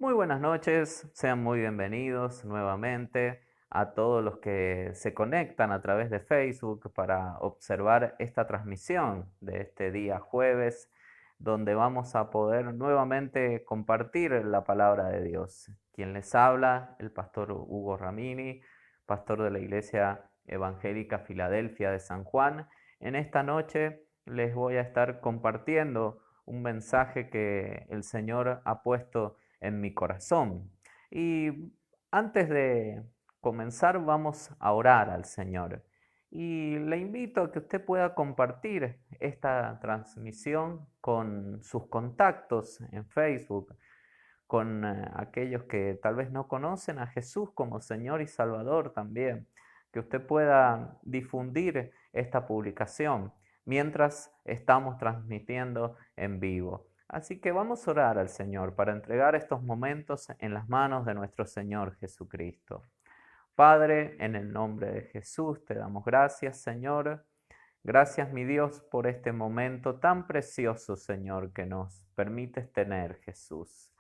Muy buenas noches, sean muy bienvenidos nuevamente a todos los que se conectan a través de Facebook para observar esta transmisión de este día jueves, donde vamos a poder nuevamente compartir la palabra de Dios. Quien les habla, el pastor Hugo Ramini, pastor de la Iglesia Evangélica Filadelfia de San Juan. En esta noche les voy a estar compartiendo un mensaje que el Señor ha puesto en mi corazón. Y antes de comenzar vamos a orar al Señor. Y le invito a que usted pueda compartir esta transmisión con sus contactos en Facebook, con aquellos que tal vez no conocen a Jesús como Señor y Salvador también, que usted pueda difundir esta publicación mientras estamos transmitiendo en vivo. Así que vamos a orar al Señor para entregar estos momentos en las manos de nuestro Señor Jesucristo. Padre, en el nombre de Jesús te damos gracias, Señor. Gracias, mi Dios, por este momento tan precioso, Señor, que nos permites tener, Jesús.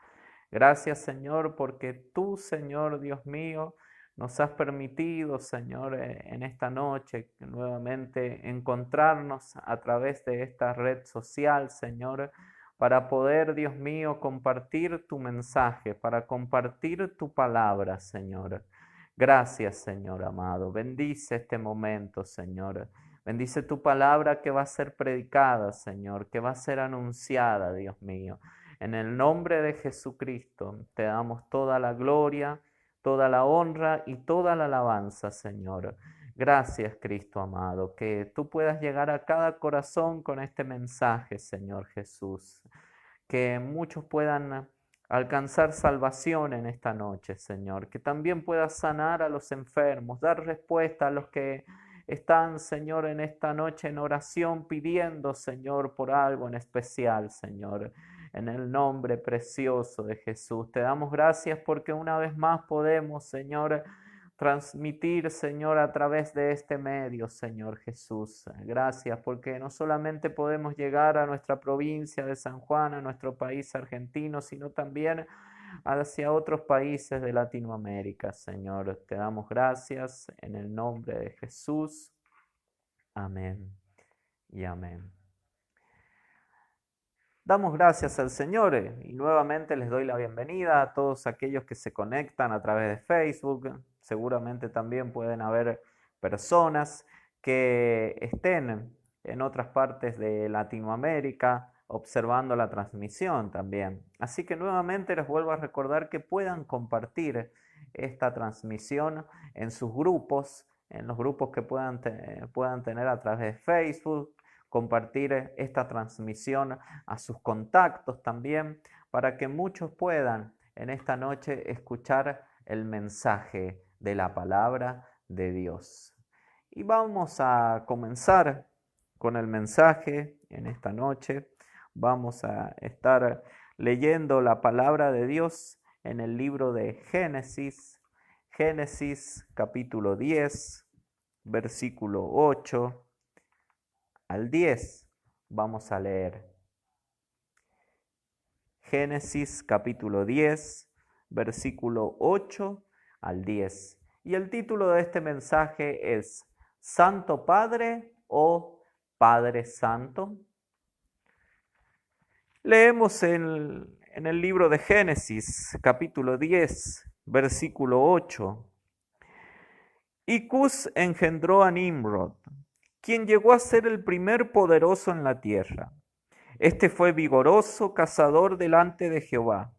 Gracias, Señor, porque tú, Señor, Dios mío, nos has permitido, Señor, en esta noche nuevamente encontrarnos a través de esta red social, Señor, para poder, Dios mío, compartir tu mensaje, para compartir tu palabra, Señor. Gracias, Señor amado. Bendice este momento, Señor. Bendice tu palabra que va a ser predicada, Señor, que va a ser anunciada, Dios mío. En el nombre de Jesucristo te damos toda la gloria, toda la honra y toda la alabanza, Señor. Gracias, Cristo amado, que tú puedas llegar a cada corazón con este mensaje, Señor Jesús. Que muchos puedan alcanzar salvación en esta noche, Señor. Que también puedas sanar a los enfermos, dar respuesta a los que están, Señor, en esta noche en oración pidiendo, Señor, por algo en especial, Señor. En el nombre precioso de Jesús. Te damos gracias porque una vez más podemos, Señor, transmitir, Señor, a través de este medio, Señor Jesús. Gracias porque no solamente podemos llegar a nuestra provincia de San Juan, a nuestro país argentino, sino también hacia otros países de Latinoamérica, Señor. Te damos gracias en el nombre de Jesús. Amén y amén. Damos gracias al Señor y nuevamente les doy la bienvenida a todos aquellos que se conectan a través de Facebook. Seguramente también pueden haber personas que estén en otras partes de Latinoamérica observando la transmisión también. Así que nuevamente les vuelvo a recordar que puedan compartir esta transmisión en sus grupos, en los grupos que puedan tener a través de Facebook, compartir esta transmisión a sus contactos también, para que muchos puedan en esta noche escuchar el mensaje de la palabra de Dios. Y vamos a comenzar con el mensaje en esta noche. Vamos a estar leyendo la palabra de Dios en el libro de Génesis, Génesis capítulo 10, versículo 8 al 10. Vamos a leer Génesis capítulo 10, versículo 8 al 10. Y el título de este mensaje es ¿Santo Padre o Padre Santo? Leemos en el libro de Génesis capítulo 10, versículo 8. Y Cus engendró a Nimrod, quien llegó a ser el primer poderoso en la tierra. Este fue vigoroso cazador delante de Jehová,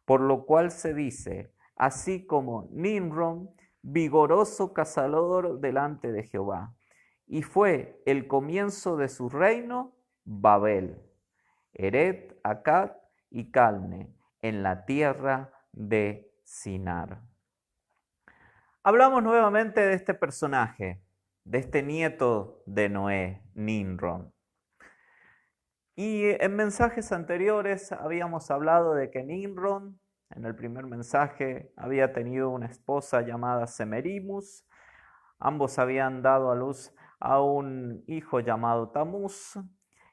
por lo cual se dice, así como Nimrod, vigoroso cazador delante de Jehová. Y fue el comienzo de su reino Babel, Eret, Akkad y Calne, en la tierra de Sinar. Hablamos nuevamente de este personaje, de este nieto de Noé, Nimrod. Y en mensajes anteriores habíamos hablado de que Nimrod, en el primer mensaje, había tenido una esposa llamada Semerimus. Ambos habían dado a luz a un hijo llamado Tamuz.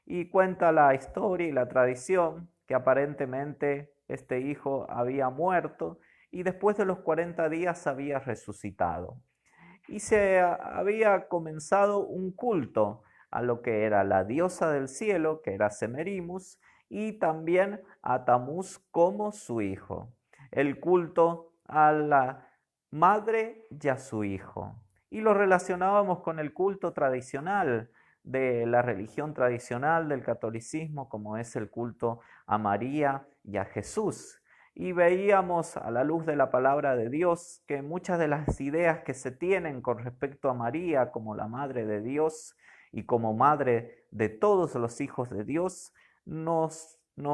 Y cuenta la historia y la tradición que aparentemente este hijo había muerto y después de los 40 días había resucitado. Y se había comenzado un culto a lo que era la diosa del cielo, que era Semerimus, y también a Tamuz como su hijo. El culto a la madre y a su hijo. Y lo relacionábamos con el culto tradicional de la religión tradicional del catolicismo, como es el culto a María y a Jesús. Y veíamos a la luz de la palabra de Dios que muchas de las ideas que se tienen con respecto a María como la Madre de Dios y como Madre de todos los hijos de Dios no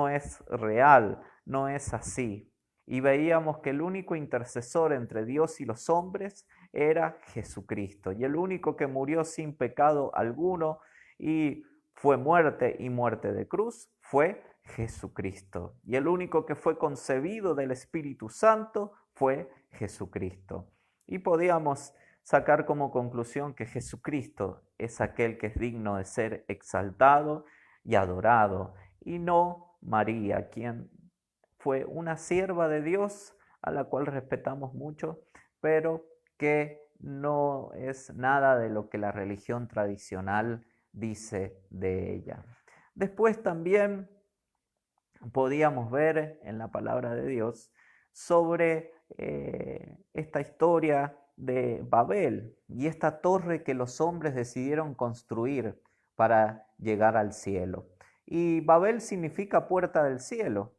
es real, no es así. Y veíamos que el único intercesor entre Dios y los hombres era Jesucristo. Y el único que murió sin pecado alguno y fue muerte y muerte de cruz fue Jesucristo. Y el único que fue concebido del Espíritu Santo fue Jesucristo. Y podíamos sacar como conclusión que Jesucristo es aquel que es digno de ser exaltado y adorado, y no María, quien fue una sierva de Dios a la cual respetamos mucho, pero que no es nada de lo que la religión tradicional dice de ella. Después también podíamos ver en la palabra de Dios sobre esta historia de Babel y esta torre que los hombres decidieron construir para llegar al cielo. Y Babel significa puerta del cielo.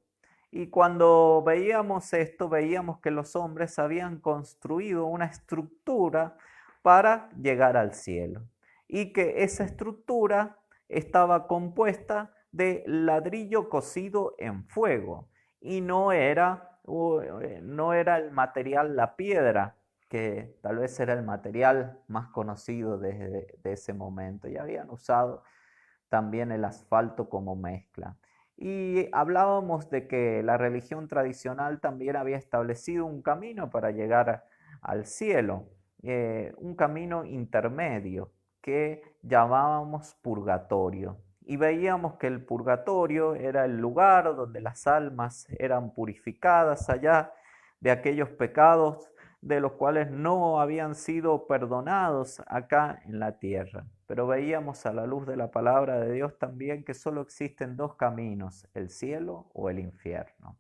Y cuando veíamos esto, veíamos que los hombres habían construido una estructura para llegar al cielo. Y que esa estructura estaba compuesta de ladrillo cocido en fuego. Y no era el material, la piedra, que tal vez era el material más conocido desde ese momento. Y habían usado también el asfalto como mezcla. Y hablábamos de que la religión tradicional también había establecido un camino para llegar al cielo, un camino intermedio que llamábamos purgatorio. Y veíamos que el purgatorio era el lugar donde las almas eran purificadas allá de aquellos pecados de los cuales no habían sido perdonados acá en la tierra. Pero veíamos a la luz de la palabra de Dios también que solo existen dos caminos, el cielo o el infierno.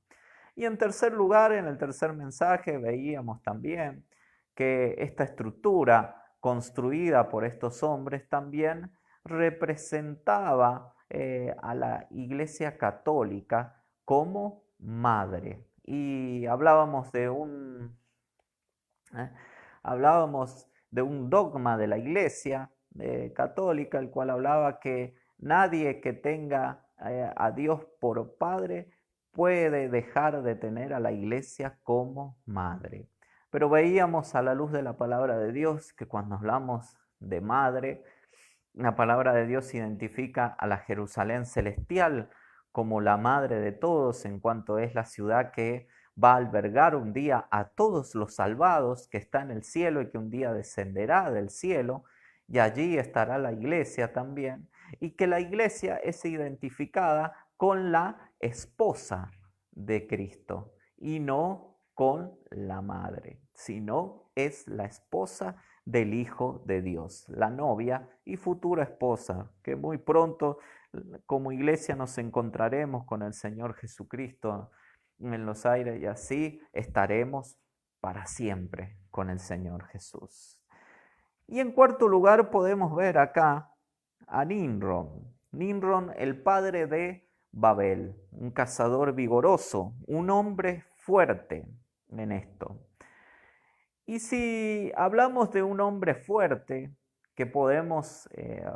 Y en tercer lugar, en el tercer mensaje, veíamos también que esta estructura construida por estos hombres también representaba a la Iglesia Católica como madre. Y ¿eh? Hablábamos de un dogma de la Iglesia católica, el cual hablaba que nadie que tenga a Dios por padre puede dejar de tener a la Iglesia como madre. Pero veíamos a la luz de la palabra de Dios que cuando hablamos de madre, la palabra de Dios identifica a la Jerusalén celestial como la madre de todos, en cuanto es la ciudad que va a albergar un día a todos los salvados, que está en el cielo y que un día descenderá del cielo, y allí estará la iglesia también, y que la iglesia es identificada con la esposa de Cristo y no con la madre, sino es la esposa del Hijo de Dios, la novia y futura esposa, que muy pronto como iglesia nos encontraremos con el Señor Jesucristo en los aires y así estaremos para siempre con el Señor Jesús. Y en cuarto lugar podemos ver acá a Nimrod. Nimrod, el padre de Babel, un cazador vigoroso, un hombre fuerte en esto. Y si hablamos de un hombre fuerte, que podemos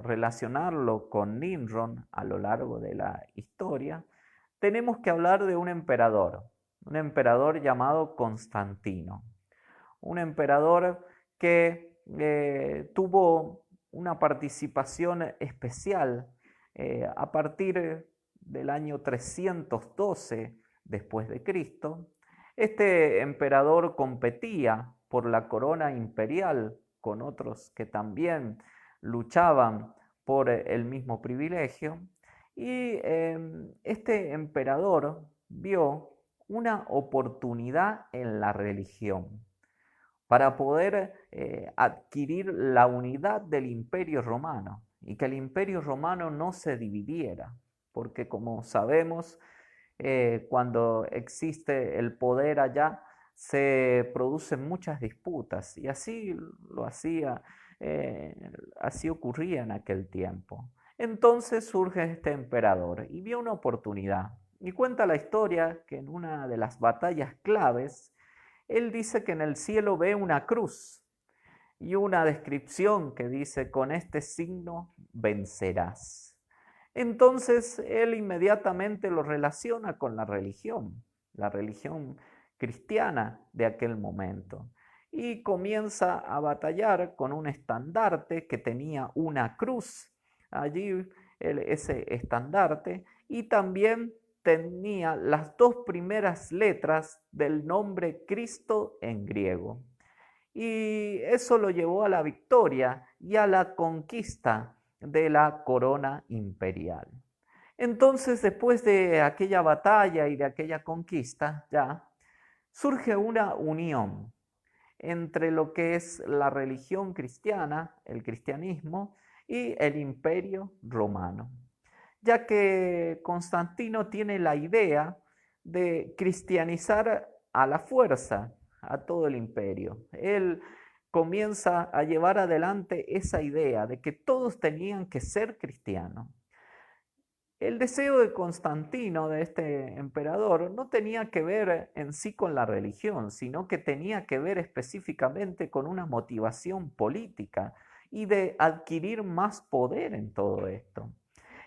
relacionarlo con Nimrod a lo largo de la historia, tenemos que hablar de un emperador llamado Constantino, un emperador que tuvo una participación especial a partir del año 312 después de Cristo. Este emperador competía por la corona imperial con otros que también luchaban por el mismo privilegio y este emperador vio una oportunidad en la religión para poder adquirir la unidad del Imperio Romano y que el Imperio Romano no se dividiera, porque como sabemos, cuando existe el poder allá, se producen muchas disputas y así lo hacía, así ocurría en aquel tiempo. Entonces surge este emperador y vio una oportunidad y cuenta la historia que en una de las batallas claves, él dice que en el cielo ve una cruz y una descripción que dice, con este signo vencerás. Entonces él inmediatamente lo relaciona con la religión cristiana de aquel momento, y comienza a batallar con un estandarte que tenía una cruz allí, ese estandarte, y también tenía las dos primeras letras del nombre Cristo en griego. Y eso lo llevó a la victoria y a la conquista de la corona imperial. Entonces, después de aquella batalla y de aquella conquista, ya surge una unión entre lo que es la religión cristiana, el cristianismo, y el imperio romano, ya que Constantino tiene la idea de cristianizar a la fuerza a todo el imperio. Él comienza a llevar adelante esa idea de que todos tenían que ser cristianos. El deseo de Constantino, de este emperador, no tenía que ver en sí con la religión, sino que tenía que ver específicamente con una motivación política y de adquirir más poder en todo esto.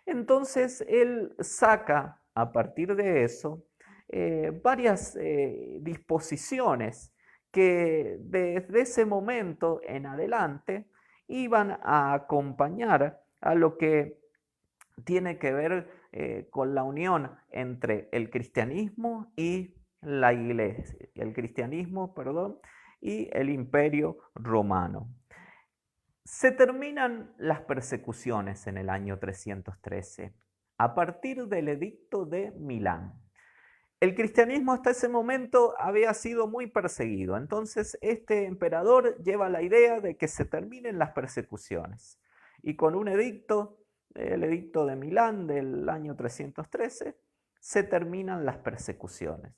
Entonces él saca a partir de eso varias disposiciones que desde ese momento en adelante iban a acompañar a lo que tiene que ver con la unión entre el cristianismo y la iglesia, el cristianismo, perdón, y el imperio romano. Se terminan las persecuciones en el año 313 a partir del edicto de Milán. El cristianismo hasta ese momento había sido muy perseguido, entonces este emperador lleva la idea de que se terminen las persecuciones y con un edicto, el edicto de Milán del año 313, se terminan las persecuciones.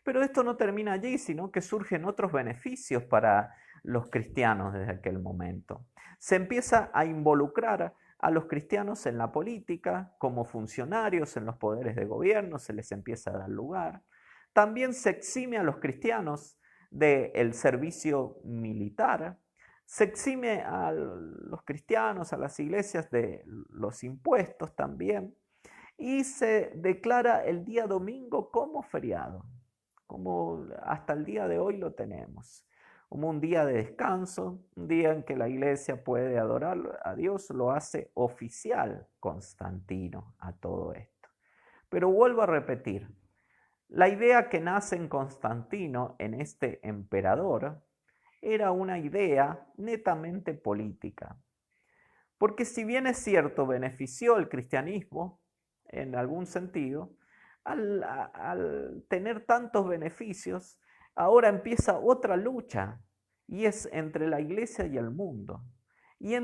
Pero esto no termina allí, sino que surgen otros beneficios para los cristianos desde aquel momento. Se empieza a involucrar a los cristianos en la política, como funcionarios en los poderes de gobierno, se les empieza a dar lugar. También se exime a los cristianos del servicio militar, se exime a los cristianos, a las iglesias de los impuestos también, y se declara el día domingo como feriado, como hasta el día de hoy lo tenemos, como un día de descanso, un día en que la iglesia puede adorar a Dios, lo hace oficial Constantino a todo esto. Pero vuelvo a repetir, la idea que nace en Constantino, en este emperador, era una idea netamente política. Porque si bien es cierto, benefició el cristianismo en algún sentido, al tener tantos beneficios, ahora empieza otra lucha y es entre la iglesia y el mundo. Y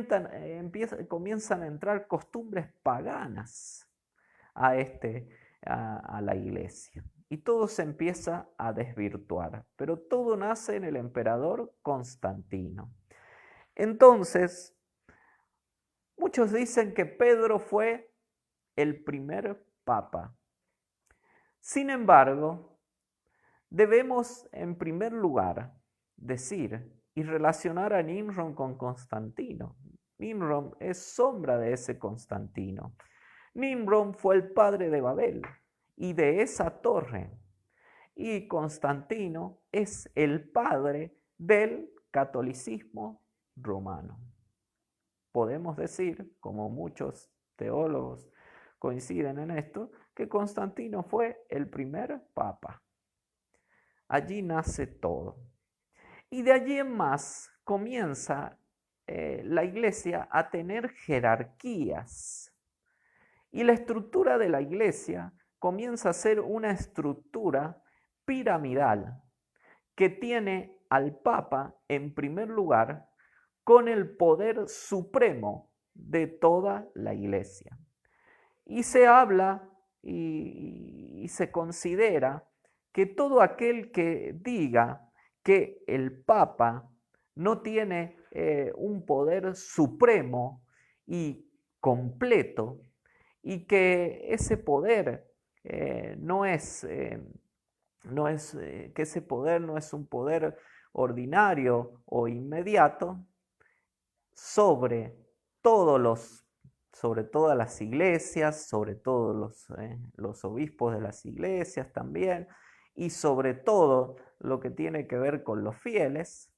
comienzan a entrar costumbres paganas a la iglesia. Y todo se empieza a desvirtuar. Pero todo nace en el emperador Constantino. Entonces, muchos dicen que Pedro fue el primer papa. Sin embargo, debemos en primer lugar decir y relacionar a Nimrod con Constantino. Nimrod es sombra de ese Constantino. Nimrod fue el padre de Babel y de esa torre. Y Constantino es el padre del catolicismo romano. Podemos decir, como muchos teólogos coinciden en esto, que Constantino fue el primer papa. Allí nace todo. Y de allí en más comienza la iglesia a tener jerarquías. Y la estructura de la iglesia comienza a ser una estructura piramidal que tiene al Papa en primer lugar con el poder supremo de toda la Iglesia. Y se habla y se considera que todo aquel que diga que el Papa no tiene un poder supremo y completo, y que ese poder que ese poder no es un poder ordinario o inmediato sobre sobre todas las iglesias, sobre todos los obispos de las iglesias también, y sobre todo lo que tiene que ver con los fieles,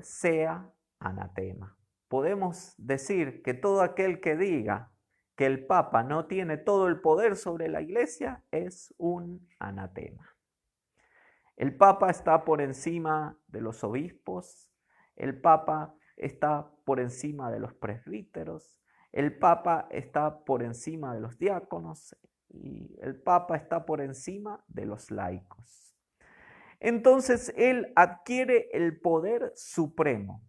sea anatema. Podemos decir que todo aquel que diga que el Papa no tiene todo el poder sobre la Iglesia es un anatema. El Papa está por encima de los obispos, el Papa está por encima de los presbíteros, el Papa está por encima de los diáconos y el Papa está por encima de los laicos. Entonces él adquiere el poder supremo.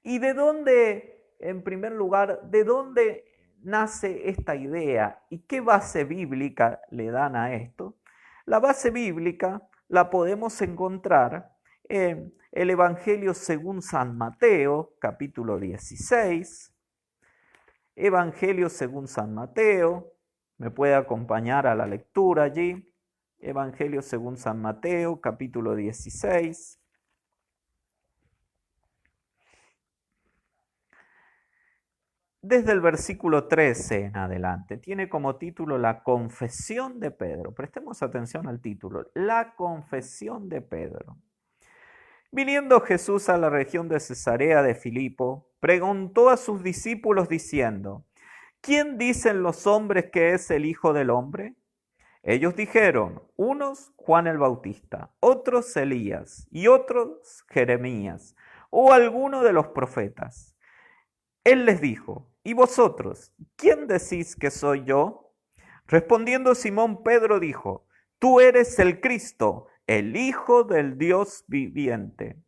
¿Y de dónde, en primer lugar, de dónde nace esta idea y qué base bíblica le dan a esto? La base bíblica la podemos encontrar en el Evangelio según San Mateo, capítulo 16. Evangelio según San Mateo, me puede acompañar a la lectura allí. Evangelio según San Mateo, capítulo 16. Desde el versículo 13 en adelante, tiene como título la confesión de Pedro. Prestemos atención al título, la confesión de Pedro. Viniendo Jesús a la región de Cesarea de Filipo, preguntó a sus discípulos diciendo, ¿quién dicen los hombres que es el Hijo del Hombre? Ellos dijeron, unos Juan el Bautista, otros Elías y otros Jeremías o alguno de los profetas. Él les dijo, ¿y vosotros, quién decís que soy yo? Respondiendo Simón Pedro dijo, tú eres el Cristo, el Hijo del Dios viviente.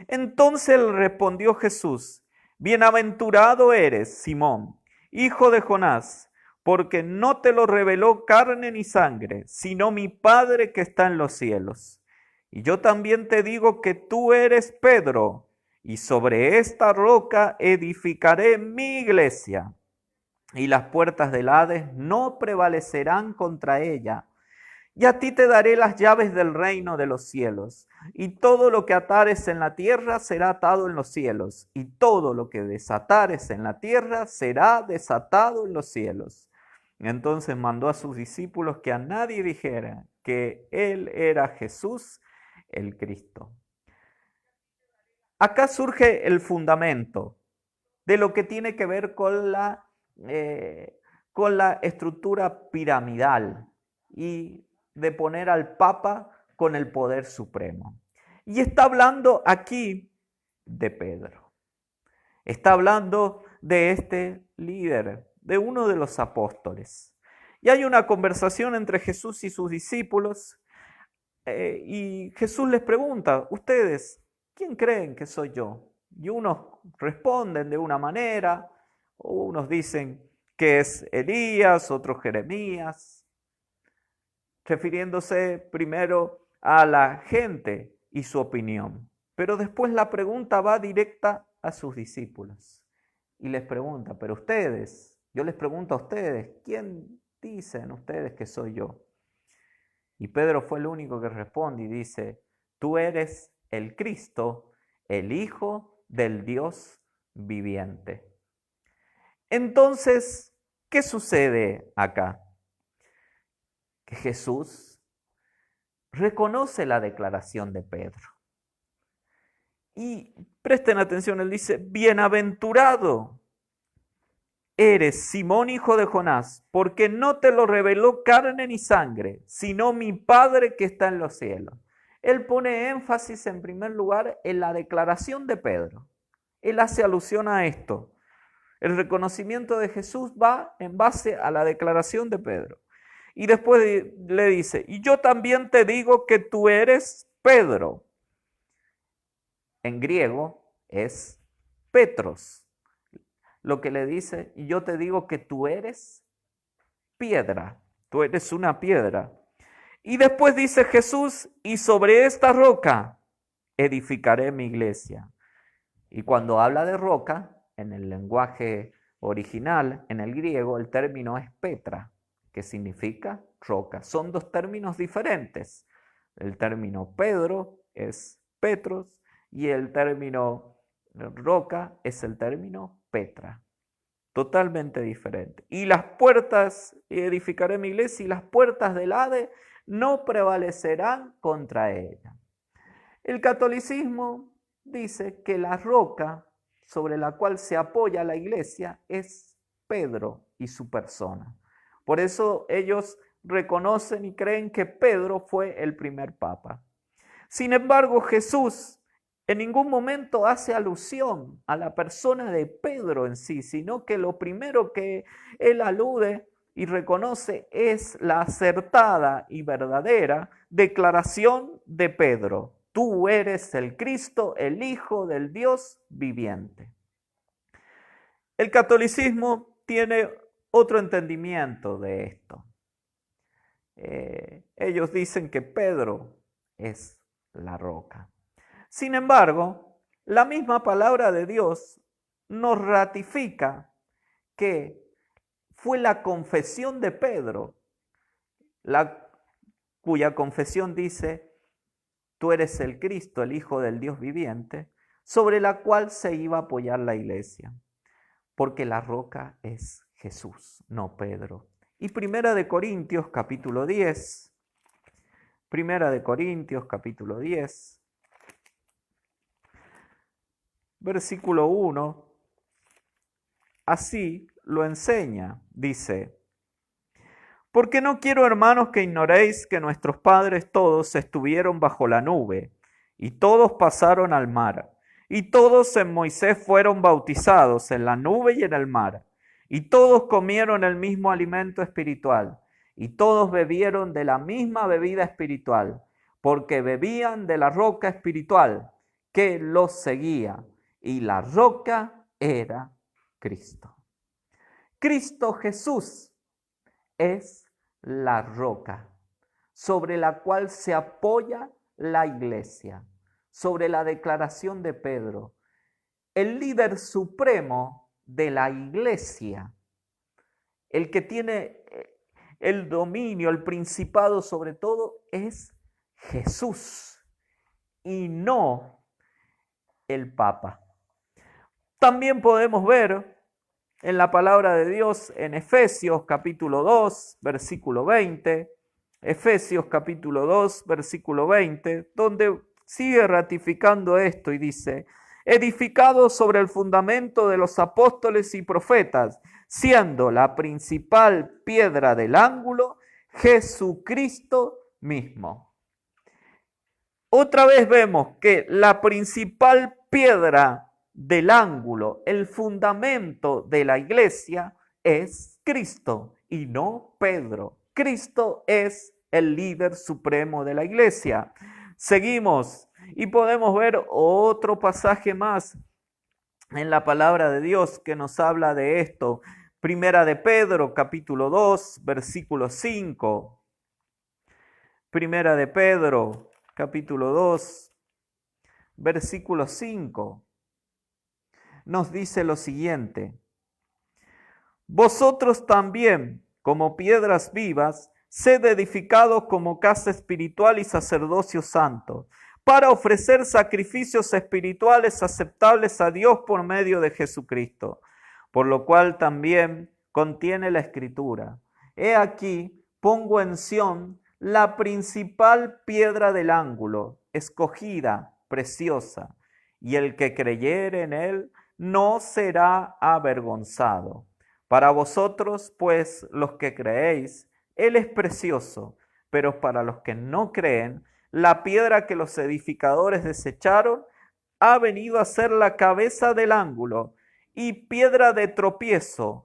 Entonces le respondió Jesús, bienaventurado eres, Simón, hijo de Jonás, porque no te lo reveló carne ni sangre, sino mi Padre que está en los cielos. Y yo también te digo que tú eres Pedro, y sobre esta roca edificaré mi iglesia, y las puertas del Hades no prevalecerán contra ella. Y a ti te daré las llaves del reino de los cielos, y todo lo que atares en la tierra será atado en los cielos, y todo lo que desatares en la tierra será desatado en los cielos. Entonces mandó a sus discípulos que a nadie dijera que él era Jesús el Cristo. Acá surge el fundamento de lo que tiene que ver con la estructura piramidal y de poner al Papa con el poder supremo. Y está hablando aquí de Pedro. Está hablando de este líder, de uno de los apóstoles. Y hay una conversación entre Jesús y sus discípulos y Jesús les pregunta, ¿ustedes quién creen que soy yo? Y unos responden de una manera, unos dicen que es Elías, otros Jeremías, refiriéndose primero a la gente y su opinión. Pero después la pregunta va directa a sus discípulos y les pregunta, pero ustedes, yo les pregunto a ustedes, ¿quién dicen ustedes que soy yo? Y Pedro fue el único que responde y dice, tú eres el Cristo, el Hijo del Dios viviente. Entonces, ¿qué sucede acá? Que Jesús reconoce la declaración de Pedro. Y presten atención, él dice, bienaventurado eres, Simón, hijo de Jonás, porque no te lo reveló carne ni sangre, sino mi Padre que está en los cielos. Él pone énfasis en primer lugar en la declaración de Pedro. Él hace alusión a esto. El reconocimiento de Jesús va en base a la declaración de Pedro. Y después le dice, y yo también te digo que tú eres Pedro. En griego es Petros. Lo que le dice, y yo te digo que tú eres piedra, tú eres una piedra. Y después dice Jesús, y sobre esta roca edificaré mi iglesia. Y cuando habla de roca, en el lenguaje original, en el griego, el término es Petra, que significa roca. Son dos términos diferentes. El término Pedro es Petros y el término roca es el término Petra. Totalmente diferente. Y las puertas, edificaré mi iglesia, y las puertas del Hades no prevalecerán contra ella. El catolicismo dice que la roca sobre la cual se apoya la iglesia es Pedro y su persona. Por eso ellos reconocen y creen que Pedro fue el primer papa. Sin embargo, Jesús en ningún momento hace alusión a la persona de Pedro en sí, sino que lo primero que él alude y reconoce es la acertada y verdadera declaración de Pedro. Tú eres el Cristo, el Hijo del Dios viviente. El catolicismo tiene otro entendimiento de esto. Ellos dicen que Pedro es la roca. Sin embargo, la misma palabra de Dios nos ratifica que fue la confesión de Pedro, cuya confesión dice, tú eres el Cristo, el Hijo del Dios viviente, sobre la cual se iba a apoyar la iglesia, porque la roca es Jesús, no Pedro. Y Primera de Corintios capítulo 10, versículo 1, así lo enseña, dice, porque no quiero, hermanos, que ignoréis que nuestros padres todos estuvieron bajo la nube, y todos pasaron al mar, y todos en Moisés fueron bautizados en la nube y en el mar, y todos comieron el mismo alimento espiritual, y todos bebieron de la misma bebida espiritual, porque bebían de la roca espiritual que los seguía, y la roca era Cristo. Cristo Jesús es la roca sobre la cual se apoya la iglesia, sobre la declaración de Pedro. El líder supremo de la iglesia, el que tiene el dominio, el principado sobre todo, es Jesús y no el Papa. También podemos ver en la palabra de Dios en Efesios capítulo 2, versículo 20, Efesios capítulo 2, versículo 20, donde sigue ratificando esto y dice, edificado sobre el fundamento de los apóstoles y profetas, siendo la principal piedra del ángulo Jesucristo mismo. Otra vez vemos que la principal piedra del ángulo, el fundamento de la iglesia es Cristo y no Pedro. Cristo es el líder supremo de la iglesia. Seguimos y podemos ver otro pasaje más en la palabra de Dios que nos habla de esto. Primera de Pedro, capítulo 2, versículo 5. Primera de Pedro, capítulo 2, versículo 5. Nos dice lo siguiente, vosotros también, como piedras vivas, sed edificados como casa espiritual y sacerdocio santo, para ofrecer sacrificios espirituales aceptables a Dios por medio de Jesucristo, por lo cual también contiene la Escritura. He aquí, pongo en Sión la principal piedra del ángulo, escogida, preciosa, y el que creyere en él no será avergonzado. Para vosotros, pues, los que creéis, él es precioso, pero para los que no creen, la piedra que los edificadores desecharon ha venido a ser la cabeza del ángulo y piedra de tropiezo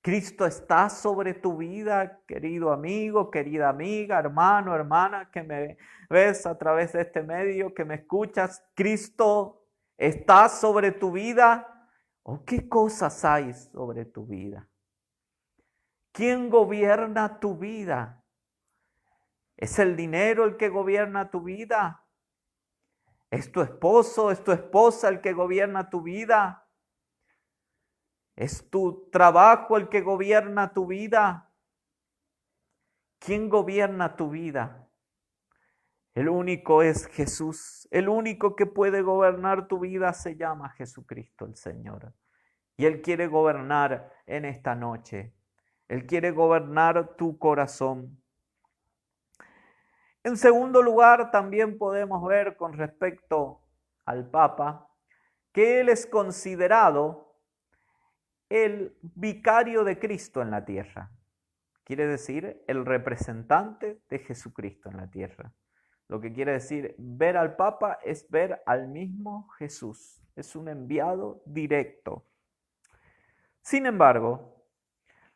Cristo está sobre tu vida, querido amigo, querida amiga, hermano, hermana, que me ves a través de este medio, que me escuchas. Cristo está sobre tu vida. ¿O qué cosas hay sobre tu vida? ¿Quién gobierna tu vida? ¿Es el dinero el que gobierna tu vida? ¿Es tu esposo, es tu esposa el que gobierna tu vida? ¿Es tu trabajo el que gobierna tu vida? ¿Quién gobierna tu vida? El único es Jesús. El único que puede gobernar tu vida se llama Jesucristo el Señor. Y Él quiere gobernar en esta noche. Él quiere gobernar tu corazón. En segundo lugar, también podemos ver con respecto al Papa que Él es considerado el vicario de Cristo en la tierra. Quiere decir el representante de Jesucristo en la tierra. Lo que quiere decir ver al Papa es ver al mismo Jesús. Es un enviado directo. Sin embargo,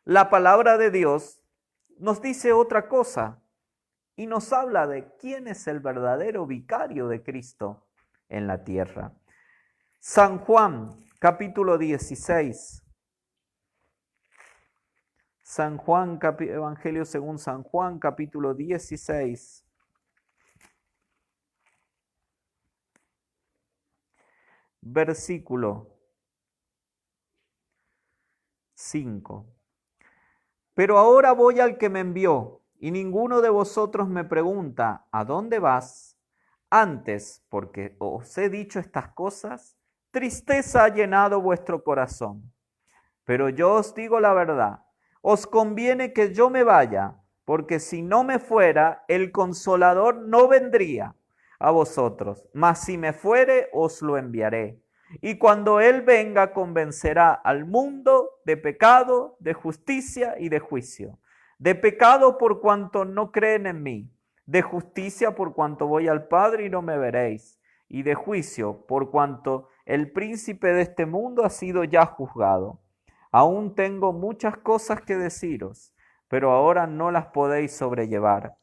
la palabra de Dios nos dice otra cosa y nos habla de quién es el verdadero vicario de Cristo en la tierra. San Juan, capítulo 16. San Juan, Evangelio según San Juan, capítulo 16. Versículo 5. Pero ahora voy al que me envió, y ninguno de vosotros me pregunta, ¿a dónde vas? Antes, porque os he dicho estas cosas, tristeza ha llenado vuestro corazón. Pero yo os digo la verdad, os conviene que yo me vaya, porque si no me fuera, el Consolador no vendría a vosotros, mas si me fuere, os lo enviaré. Y cuando Él venga, convencerá al mundo de pecado, de justicia y de juicio. De pecado por cuanto no creen en mí, de justicia por cuanto voy al Padre y no me veréis, y de juicio por cuanto el príncipe de este mundo ha sido ya juzgado. Aún tengo muchas cosas que deciros, pero ahora no las podéis sobrellevar.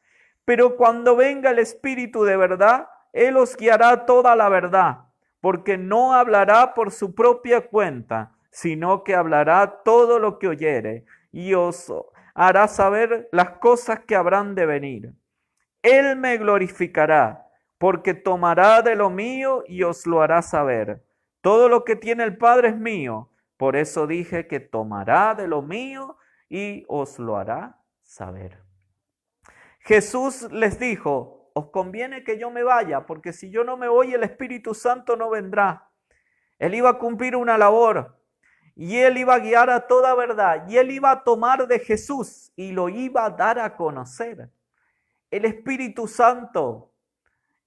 Pero cuando venga el Espíritu de verdad, Él os guiará toda la verdad, porque no hablará por su propia cuenta, sino que hablará todo lo que oyere, y os hará saber las cosas que habrán de venir. Él me glorificará, porque tomará de lo mío y os lo hará saber. Todo lo que tiene el Padre es mío. Por eso dije que tomará de lo mío y os lo hará saber. Jesús les dijo, os conviene que yo me vaya, porque si yo no me voy, el Espíritu Santo no vendrá. Él iba a cumplir una labor y Él iba a guiar a toda verdad y Él iba a tomar de Jesús y lo iba a dar a conocer. El Espíritu Santo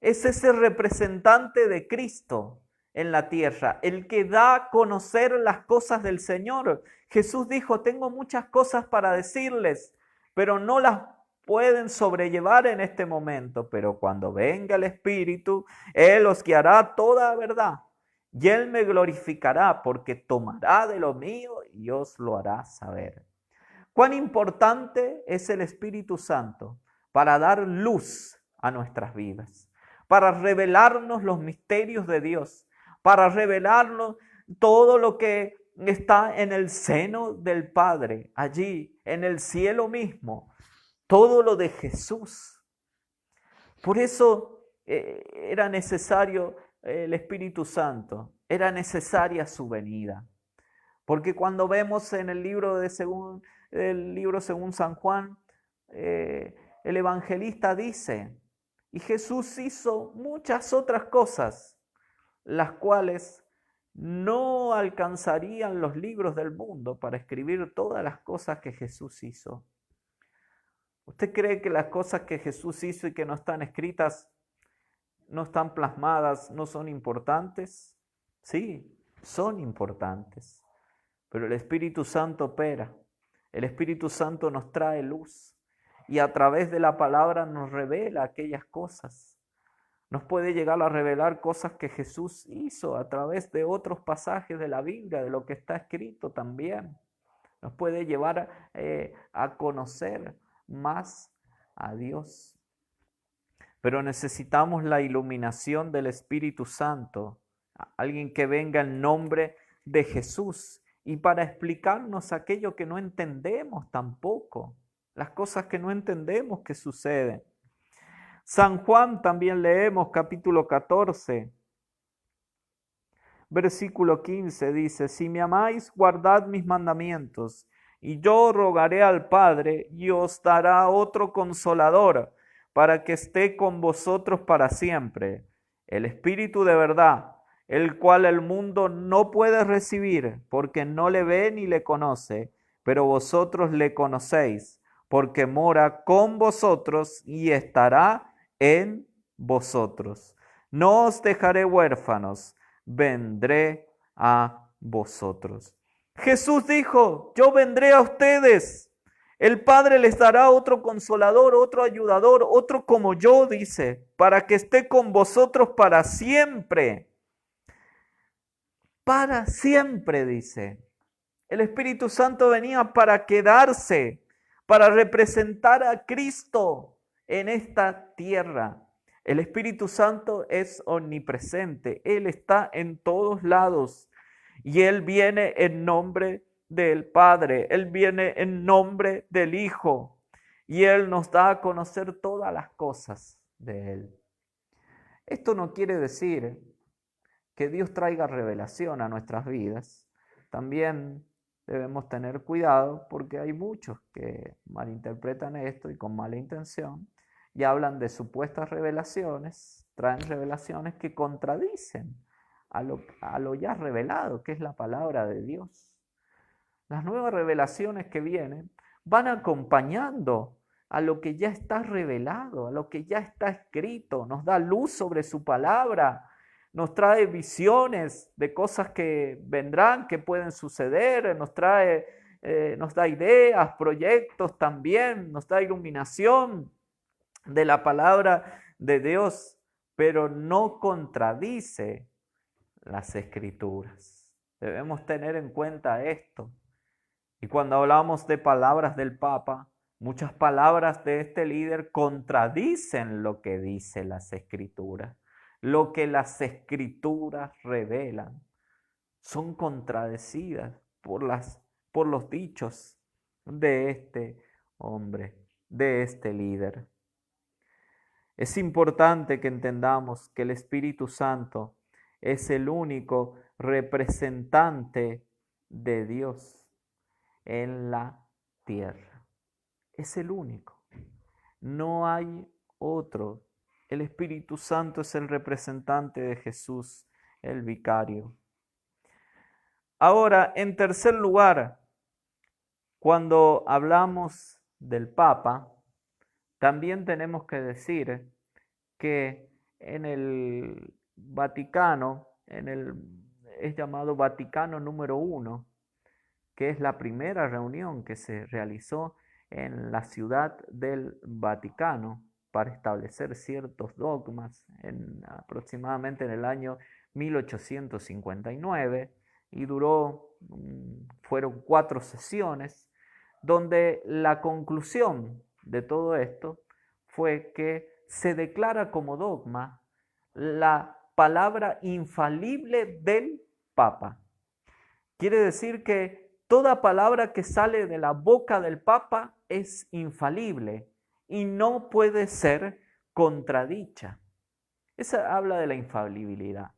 es ese representante de Cristo en la tierra, el que da a conocer las cosas del Señor. Jesús dijo, tengo muchas cosas para decirles, pero no las pueden sobrellevar en este momento. Pero cuando venga el Espíritu, Él os guiará toda verdad. Y Él me glorificará porque tomará de lo mío y os lo hará saber. ¿Cuán importante es el Espíritu Santo para dar luz a nuestras vidas, para revelarnos los misterios de Dios, para revelarnos todo lo que está en el seno del Padre, allí en el cielo mismo, todo lo de Jesús? Por eso era necesario el Espíritu Santo, era necesaria su venida. Porque cuando vemos en el libro según San Juan, el evangelista dice, y Jesús hizo muchas otras cosas, las cuales no alcanzarían los libros del mundo para escribir todas las cosas que Jesús hizo. ¿Usted cree que las cosas que Jesús hizo y que no están escritas, no están plasmadas, no son importantes? Sí, son importantes. Pero el Espíritu Santo opera. El Espíritu Santo nos trae luz y a través de la palabra nos revela aquellas cosas. Nos puede llegar a revelar cosas que Jesús hizo a través de otros pasajes de la Biblia, de lo que está escrito también. nos puede llevar a conocer más a Dios. Pero necesitamos la iluminación del Espíritu Santo, alguien que venga en nombre de Jesús y para explicarnos aquello que no entendemos tampoco, las cosas que no entendemos que suceden. San Juan también leemos capítulo 14, versículo 15, dice: si me amáis, guardad mis mandamientos, y yo rogaré al Padre, y os dará otro consolador, para que esté con vosotros para siempre, el Espíritu de verdad, el cual el mundo no puede recibir, porque no le ve ni le conoce, pero vosotros le conocéis, porque mora con vosotros y estará en vosotros. No os dejaré huérfanos, vendré a vosotros. Jesús dijo: yo vendré a ustedes. El Padre les dará otro consolador, otro ayudador, otro como yo, dice, para que esté con vosotros para siempre. Para siempre, dice. El Espíritu Santo venía para quedarse, para representar a Cristo en esta tierra. El Espíritu Santo es omnipresente, Él está en todos lados y Él viene en nombre del Padre, Él viene en nombre del Hijo y Él nos da a conocer todas las cosas de Él. Esto no quiere decir que Dios traiga revelación a nuestras vidas. También debemos tener cuidado porque hay muchos que malinterpretan esto y con mala intención y hablan de supuestas revelaciones, traen revelaciones que contradicen a lo ya revelado, que es la palabra de Dios. Las nuevas revelaciones que vienen van acompañando a lo que ya está revelado, a lo que ya está escrito, nos da luz sobre su palabra, nos trae visiones de cosas que vendrán, que pueden suceder, nos da ideas, proyectos también, nos da iluminación de la palabra de Dios, pero no contradice las Escrituras. Debemos tener en cuenta esto. Y cuando hablamos de palabras del Papa, muchas palabras de este líder contradicen lo que dice las Escrituras. Lo que las Escrituras revelan son contradecidas por los dichos de este hombre, de este líder. Es importante que entendamos que el Espíritu Santo es el único representante de Dios en la tierra. Es el único. No hay otro. El Espíritu Santo es el representante de Jesús, el vicario. Ahora, en tercer lugar, cuando hablamos del Papa, también tenemos que decir que en el Vaticano, es llamado Vaticano número 1, que es la primera reunión que se realizó en la ciudad del Vaticano para establecer ciertos dogmas aproximadamente en el año 1859 y fueron 4 sesiones donde la conclusión de todo esto fue que se declara como dogma la palabra infalible del Papa. Quiere decir que toda palabra que sale de la boca del Papa es infalible y no puede ser contradicha. Esa habla de la infalibilidad.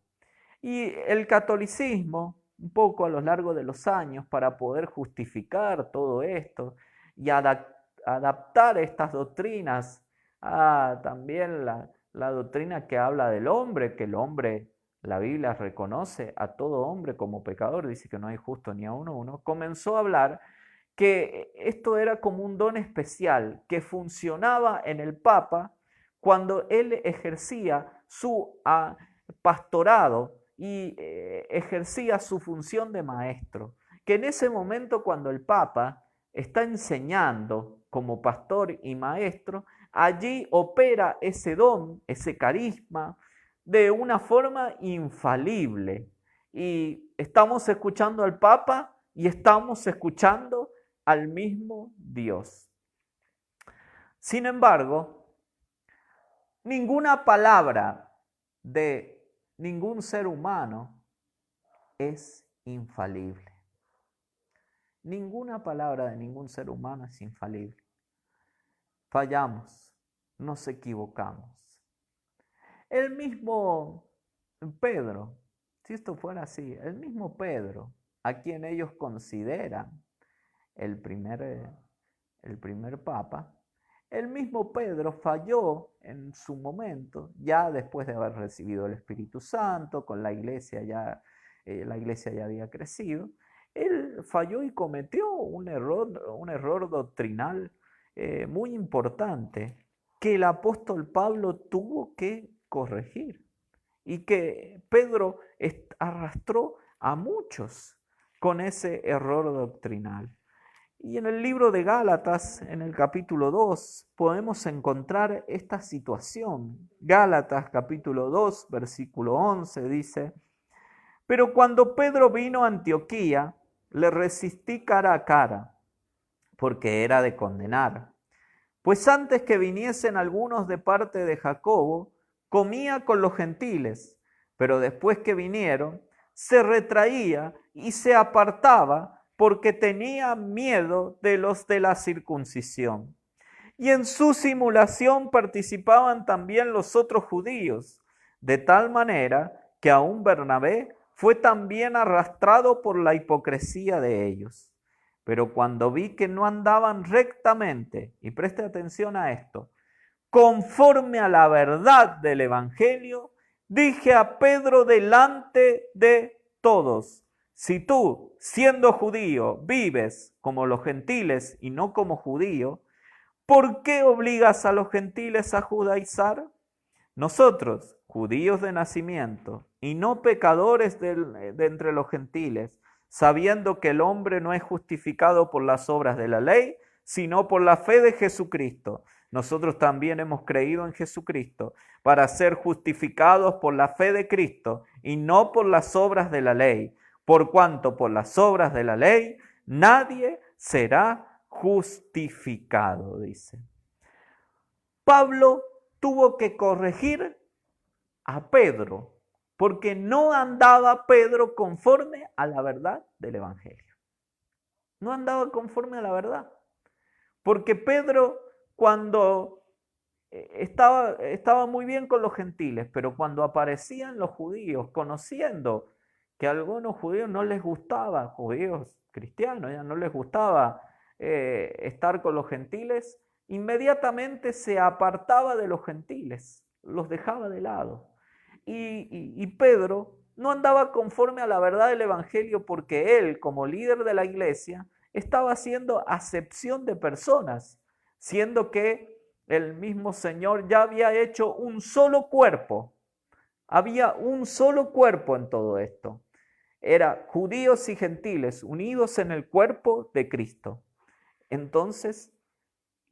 Y el catolicismo, un poco a lo largo de los años, para poder justificar todo esto y adaptar estas doctrinas a también la doctrina que habla del hombre, que el hombre, la Biblia reconoce a todo hombre como pecador, dice que no hay justo ni a uno, comenzó a hablar que esto era como un don especial que funcionaba en el Papa cuando él ejercía su pastorado y ejercía su función de maestro, que en ese momento cuando el Papa está enseñando como pastor y maestro, allí opera ese don, ese carisma, de una forma infalible. Y estamos escuchando al Papa y estamos escuchando al mismo Dios. Sin embargo, ninguna palabra de ningún ser humano es infalible. Ninguna palabra de ningún ser humano es infalible. Fallamos, nos equivocamos. El mismo Pedro, si esto fuera así, el mismo Pedro, a quien ellos consideran el primer papa, el mismo Pedro falló en su momento, ya después de haber recibido el Espíritu Santo, con la iglesia ya había crecido. Él falló y cometió un error doctrinal muy importante que el apóstol Pablo tuvo que corregir y que Pedro arrastró a muchos con ese error doctrinal. Y en el libro de Gálatas, en el capítulo 2, podemos encontrar esta situación. Gálatas capítulo 2, versículo 11 dice: pero cuando Pedro vino a Antioquía, le resistí cara a cara, porque era de condenar. Pues antes que viniesen algunos de parte de Jacobo, comía con los gentiles, pero después que vinieron, se retraía y se apartaba porque tenía miedo de los de la circuncisión. Y en su simulación participaban también los otros judíos, de tal manera que aún Bernabé fue también arrastrado por la hipocresía de ellos. Pero cuando vi que no andaban rectamente, y preste atención a esto, conforme a la verdad del Evangelio, dije a Pedro delante de todos: si tú, siendo judío, vives como los gentiles y no como judío, ¿por qué obligas a los gentiles a judaizar? Nosotros, judíos de nacimiento y no pecadores de entre los gentiles, sabiendo que el hombre no es justificado por las obras de la ley, sino por la fe de Jesucristo. Nosotros también hemos creído en Jesucristo para ser justificados por la fe de Cristo y no por las obras de la ley, por cuanto por las obras de la ley nadie será justificado, dice. Pablo tuvo que corregir a Pedro porque no andaba Pedro conforme a la verdad del Evangelio. No andaba conforme a la verdad. Porque Pedro, cuando estaba muy bien con los gentiles, pero cuando aparecían los judíos, conociendo que a algunos judíos no les gustaba, judíos cristianos, ya no les gustaba estar con los gentiles, inmediatamente se apartaba de los gentiles, los dejaba de lado. Y Pedro no andaba conforme a la verdad del Evangelio porque él, como líder de la iglesia, estaba haciendo acepción de personas, siendo que el mismo Señor ya había hecho un solo cuerpo. Había un solo cuerpo en todo esto. Era judíos y gentiles unidos en el cuerpo de Cristo. Entonces,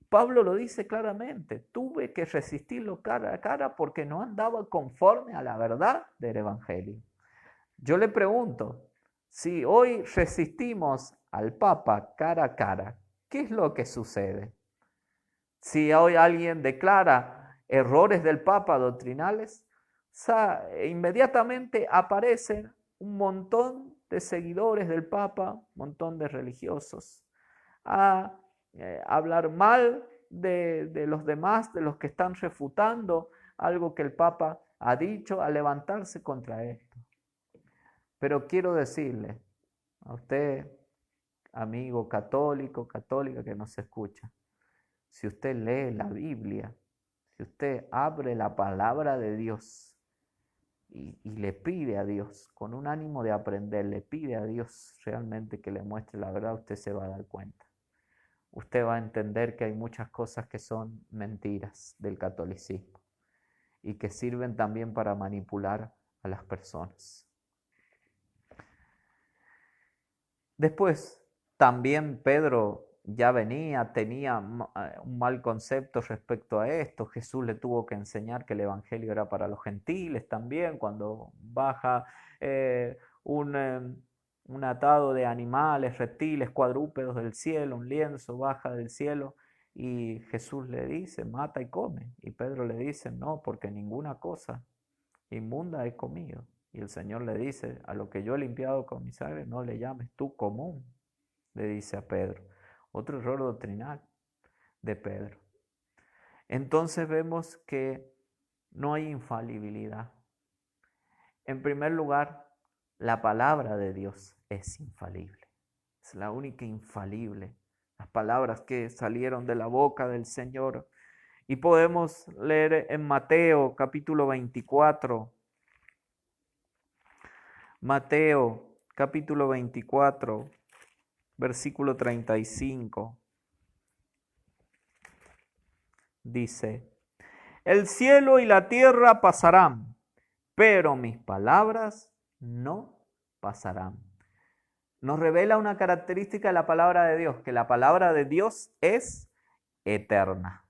Pablo lo dice claramente: tuve que resistirlo cara a cara porque no andaba conforme a la verdad del Evangelio. Yo le pregunto, si hoy resistimos al Papa cara a cara, ¿qué es lo que sucede? Si hoy alguien declara errores del Papa doctrinales, inmediatamente aparecen un montón de seguidores del Papa, un montón de religiosos, a hablar mal de los demás, de los que están refutando algo que el Papa ha dicho, a levantarse contra esto. Pero quiero decirle a usted, amigo católico, católica que nos escucha, si usted lee la Biblia, si usted abre la palabra de Dios y le pide a Dios, con un ánimo de aprender, le pide a Dios realmente que le muestre la verdad, usted se va a dar cuenta. Usted va a entender que hay muchas cosas que son mentiras del catolicismo y que sirven también para manipular a las personas. Después, también Pedro ya tenía un mal concepto respecto a esto. Jesús le tuvo que enseñar que el Evangelio era para los gentiles también, cuando baja un un atado de animales, reptiles, cuadrúpedos del cielo, un lienzo baja del cielo, y Jesús le dice, mata y come. Y Pedro le dice, no, porque ninguna cosa inmunda he comido. Y el Señor le dice, a lo que yo he limpiado con mi sangre, no le llames tú común, le dice a Pedro. Otro error doctrinal de Pedro. Entonces vemos que no hay infalibilidad. En primer lugar, la palabra de Dios es infalible. Es la única infalible. Las palabras que salieron de la boca del Señor. Y podemos leer en Mateo capítulo 24. Mateo capítulo 24, versículo 35. Dice, el cielo y la tierra pasarán, pero mis palabras no pasarán. Nos revela una característica de la palabra de Dios, que la palabra de Dios es eterna.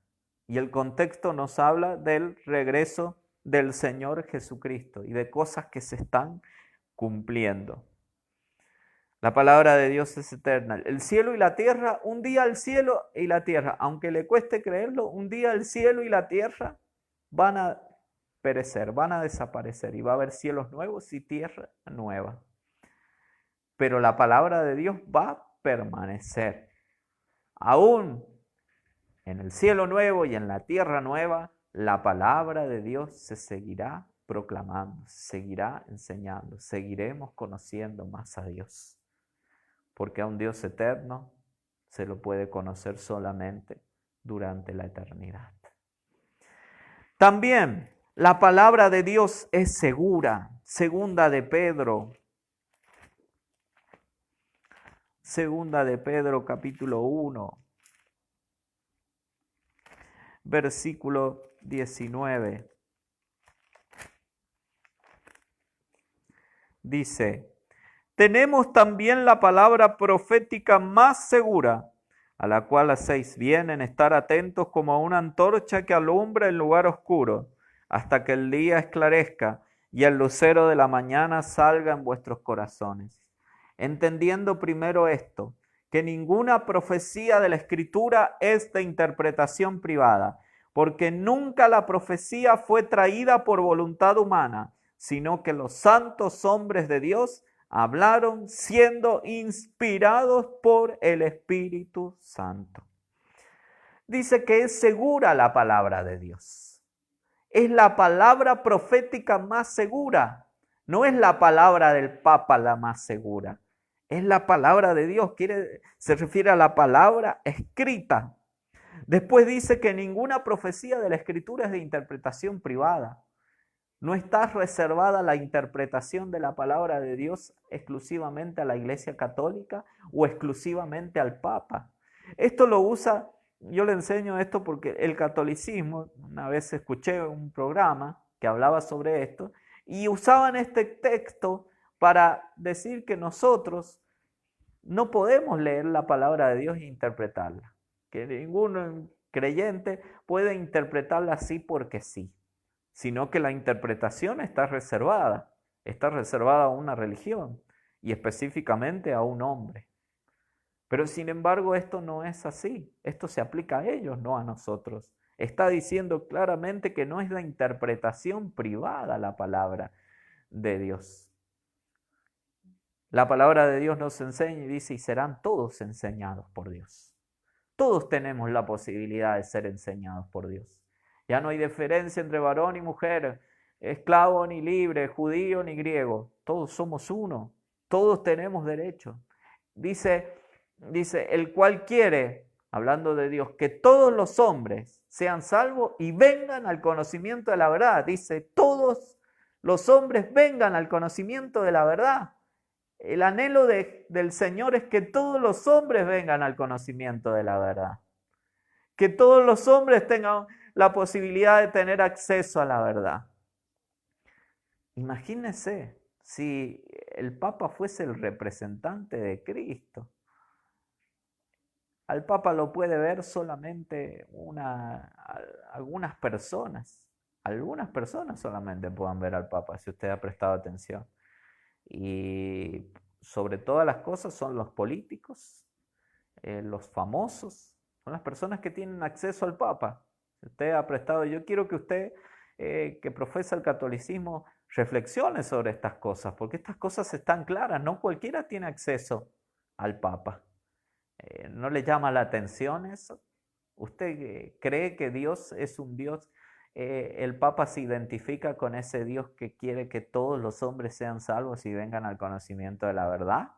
Y el contexto nos habla del regreso del Señor Jesucristo y de cosas que se están cumpliendo. La palabra de Dios es eterna. El cielo y la tierra, un día el cielo y la tierra, aunque le cueste creerlo, un día el cielo y la tierra van a perecer, van a desaparecer y va a haber cielos nuevos y tierra nueva. Pero la palabra de Dios va a permanecer. Aún en el cielo nuevo y en la tierra nueva, la palabra de Dios se seguirá proclamando, se seguirá enseñando, seguiremos conociendo más a Dios. Porque a un Dios eterno se lo puede conocer solamente durante la eternidad. También la palabra de Dios es segura. Segunda de Pedro capítulo 1, versículo 19. Dice, tenemos también la palabra profética más segura, a la cual hacéis bien en estar atentos como a una antorcha que alumbra el lugar oscuro, hasta que el día esclarezca y el lucero de la mañana salga en vuestros corazones. Entendiendo primero esto, que ninguna profecía de la Escritura es de interpretación privada, porque nunca la profecía fue traída por voluntad humana, sino que los santos hombres de Dios hablaron siendo inspirados por el Espíritu Santo. Dice que es segura la palabra de Dios. Es la palabra profética más segura. No es la palabra del Papa la más segura. Es la palabra de Dios. Se refiere a la palabra escrita. Después dice que ninguna profecía de la Escritura es de interpretación privada. No está reservada la interpretación de la palabra de Dios exclusivamente a la Iglesia Católica o exclusivamente al Papa. Esto lo usa, yo le enseño esto porque el catolicismo, una vez escuché un programa que hablaba sobre esto, y usaban este texto para decir que nosotros no podemos leer la palabra de Dios e interpretarla, que ningún creyente puede interpretarla así porque sí, sino que la interpretación está reservada a una religión y específicamente a un hombre. Pero sin embargo esto no es así, esto se aplica a ellos, no a nosotros. Está diciendo claramente que no es la interpretación privada la palabra de Dios. La palabra de Dios nos enseña y dice, y serán todos enseñados por Dios. Todos tenemos la posibilidad de ser enseñados por Dios. Ya no hay diferencia entre varón y mujer, esclavo ni libre, judío ni griego. Todos somos uno, todos tenemos derecho. Dice, el cual quiere, hablando de Dios, que todos los hombres sean salvos y vengan al conocimiento de la verdad. Dice, todos los hombres vengan al conocimiento de la verdad. El anhelo del Señor es que todos los hombres vengan al conocimiento de la verdad. Que todos los hombres tengan la posibilidad de tener acceso a la verdad. Imagínense si el Papa fuese el representante de Cristo. Al Papa lo puede ver solamente algunas personas. Algunas personas solamente puedan ver al Papa, si usted ha prestado atención. Y sobre todas las cosas son los políticos, los famosos, son las personas que tienen acceso al Papa. Usted ha prestado, yo quiero que usted, que profesa el catolicismo, reflexione sobre estas cosas, porque estas cosas están claras, no cualquiera tiene acceso al Papa. ¿No le llama la atención eso? ¿Usted cree que Dios es un Dios? El Papa se identifica con ese Dios que quiere que todos los hombres sean salvos y vengan al conocimiento de la verdad.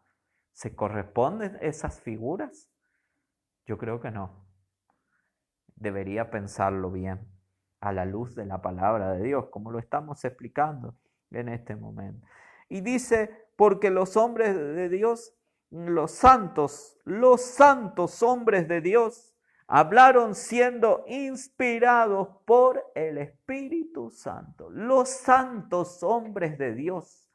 ¿Se corresponden esas figuras? Yo creo que no. Debería pensarlo bien a la luz de la palabra de Dios, como lo estamos explicando en este momento. Y dice, porque los hombres de Dios, los santos hombres de Dios, hablaron siendo inspirados por el Espíritu Santo. Los santos hombres de Dios.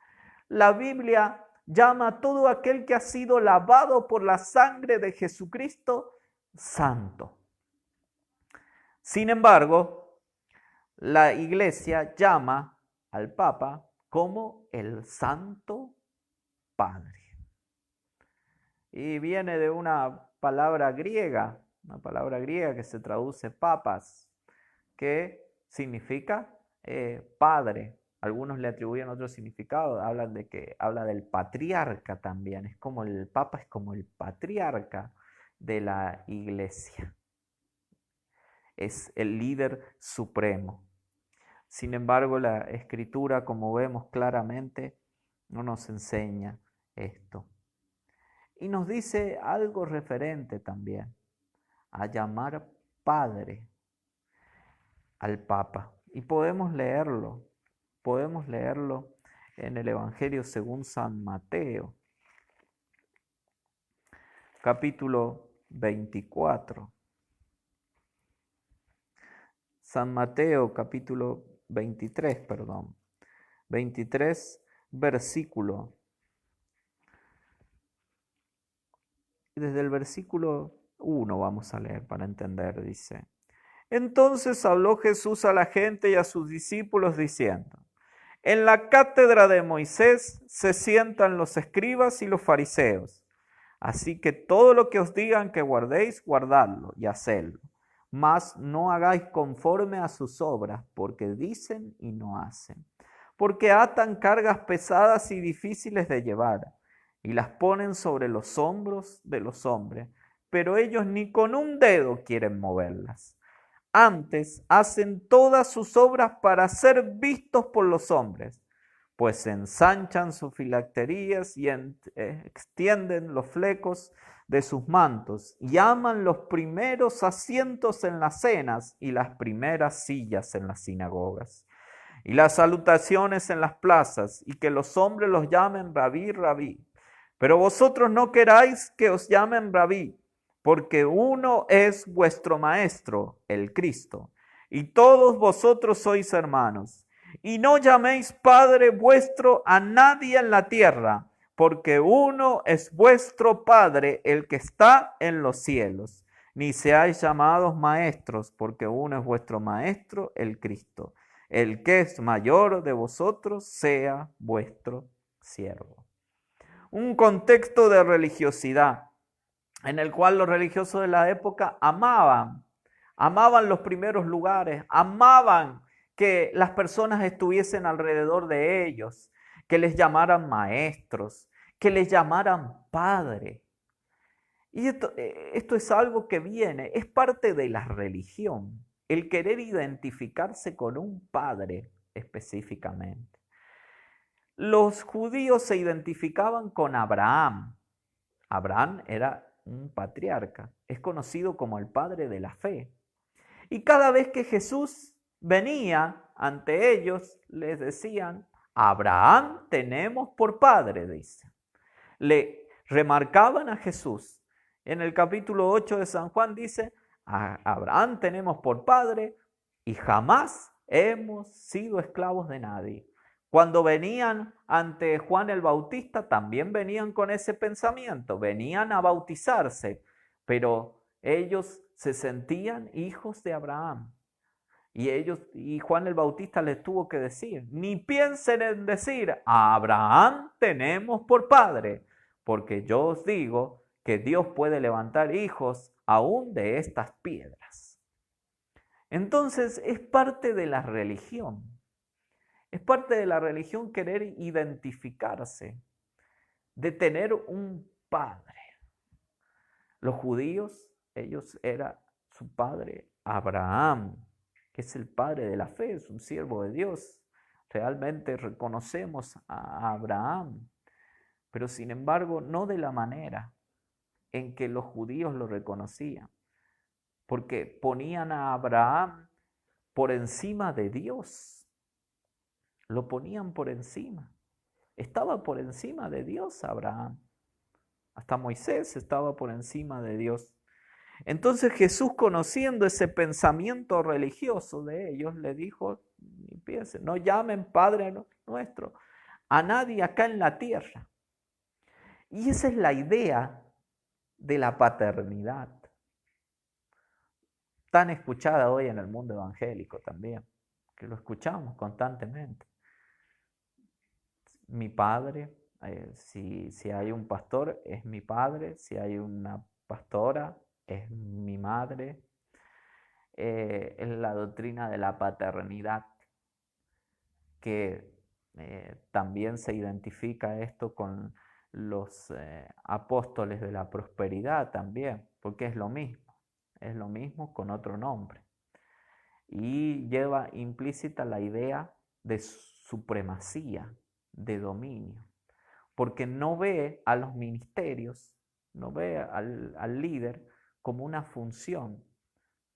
La Biblia llama a todo aquel que ha sido lavado por la sangre de Jesucristo santo. Sin embargo, la Iglesia llama al Papa como el Santo Padre. Y viene de una palabra griega que se traduce papas, que significa padre. Algunos le atribuyen otro significado, habla del patriarca también. Es como el Papa es como el patriarca de la Iglesia. Es el líder supremo. Sin embargo, la Escritura, como vemos claramente, no nos enseña esto. Y nos dice algo referente también a llamar Padre al Papa. Y podemos leerlo en el Evangelio según San Mateo, capítulo 24. San Mateo, capítulo 23, 23, versículo. Desde el versículo 1 vamos a leer para entender, dice. Entonces habló Jesús a la gente y a sus discípulos diciendo, en la cátedra de Moisés se sientan los escribas y los fariseos. Así que todo lo que os digan que guardéis, guardadlo y hacedlo. Mas no hagáis conforme a sus obras, porque dicen y no hacen. Porque atan cargas pesadas y difíciles de llevar, y las ponen sobre los hombros de los hombres, pero ellos ni con un dedo quieren moverlas. Antes hacen todas sus obras para ser vistos por los hombres, pues ensanchan sus filacterías y extienden los flecos de sus mantos y aman los primeros asientos en las cenas y las primeras sillas en las sinagogas y las salutaciones en las plazas y que los hombres los llamen rabí, rabí. Pero vosotros no queráis que os llamen rabí, porque uno es vuestro maestro, el Cristo, y todos vosotros sois hermanos. Y no llaméis Padre vuestro a nadie en la tierra, porque uno es vuestro Padre, el que está en los cielos. Ni seáis llamados maestros, porque uno es vuestro Maestro, el Cristo. El que es mayor de vosotros sea vuestro siervo. Un contexto de religiosidad en el cual los religiosos de la época amaban los primeros lugares, amaban que las personas estuviesen alrededor de ellos, que les llamaran maestros, que les llamaran padre. Y esto es algo que viene, es parte de la religión, el querer identificarse con un padre específicamente. Los judíos se identificaban con Abraham. Abraham era un patriarca, es conocido como el padre de la fe. Y cada vez que Jesús venía ante ellos, les decían, Abraham tenemos por padre, dice. Le remarcaban a Jesús. En el capítulo 8 de San Juan dice, a Abraham tenemos por padre y jamás hemos sido esclavos de nadie. Cuando venían ante Juan el Bautista, también venían con ese pensamiento, venían a bautizarse, pero ellos se sentían hijos de Abraham. Y Juan el Bautista les tuvo que decir, ni piensen en decir, a Abraham tenemos por padre, porque yo os digo que Dios puede levantar hijos aún de estas piedras. Entonces es parte de la religión. Es parte de la religión querer identificarse, de tener un padre. Los judíos, su padre Abraham, que es el padre de la fe, es un siervo de Dios. Realmente reconocemos a Abraham, pero sin embargo no de la manera en que los judíos lo reconocían, porque ponían a Abraham por encima de Dios, lo ponían por encima, estaba por encima de Dios Abraham, hasta Moisés estaba por encima de Dios. Entonces Jesús, conociendo ese pensamiento religioso de ellos, le dijo, piensen, no llamen Padre nuestro a nadie acá en la tierra. Y esa es la idea de la paternidad, tan escuchada hoy en el mundo evangélico también, que lo escuchamos constantemente. Mi padre, si hay un pastor, es mi padre, si hay una pastora, es mi madre. Es la doctrina de la paternidad, que también se identifica esto con los apóstoles de la prosperidad también, porque es lo mismo con otro nombre. Y lleva implícita la idea de supremacía, de dominio, porque no ve a los ministerios, no ve al líder como una función,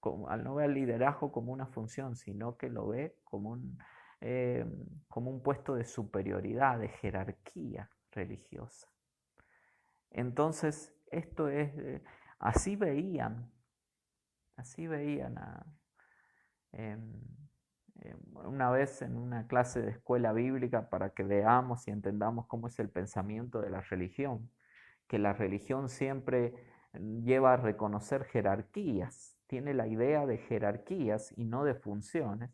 no ve al liderazgo como una función, sino que lo ve como un puesto de superioridad, de jerarquía religiosa. Entonces, esto es, así veían una vez en una clase de escuela bíblica, para que veamos y entendamos cómo es el pensamiento de la religión, que la religión siempre lleva a reconocer jerarquías, tiene la idea de jerarquías y no de funciones.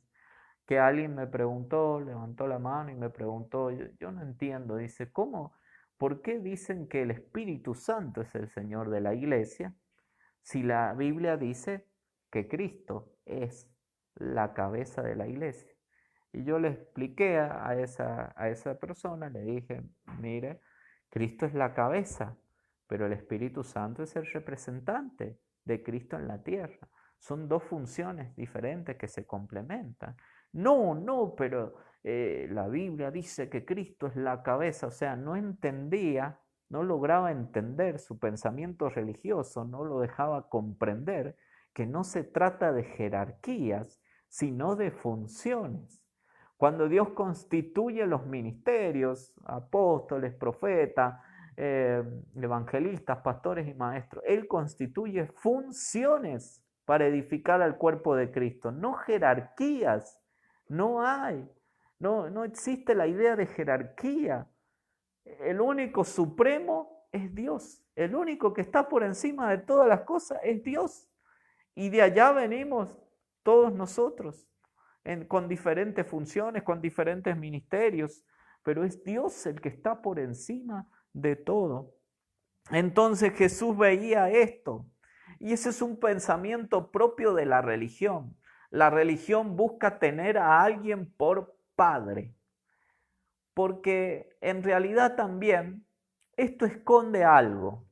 Que alguien me preguntó, levantó la mano y me preguntó, yo no entiendo, dice, ¿cómo? ¿Por qué dicen que el Espíritu Santo es el Señor de la iglesia si la Biblia dice que Cristo es la cabeza de la iglesia? Y yo le expliqué a esa persona, le dije, mire, Cristo es la cabeza, pero el Espíritu Santo es el representante de Cristo en la tierra. Son dos funciones diferentes que se complementan. No, pero la Biblia dice que Cristo es la cabeza. O sea, no entendía, no lograba entender su pensamiento religioso, no lo dejaba comprender que no se trata de jerarquías, sino de funciones. Cuando Dios constituye los ministerios, apóstoles, profetas, evangelistas, pastores y maestros, Él constituye funciones para edificar al cuerpo de Cristo, no jerarquías. No existe la idea de jerarquía. El único supremo es Dios. El único que está por encima de todas las cosas es Dios. Y de allá venimos todos nosotros, con diferentes funciones, con diferentes ministerios, pero es Dios el que está por encima de todo. Entonces Jesús veía esto, y ese es un pensamiento propio de la religión. La religión busca tener a alguien por padre, porque en realidad también esto esconde algo,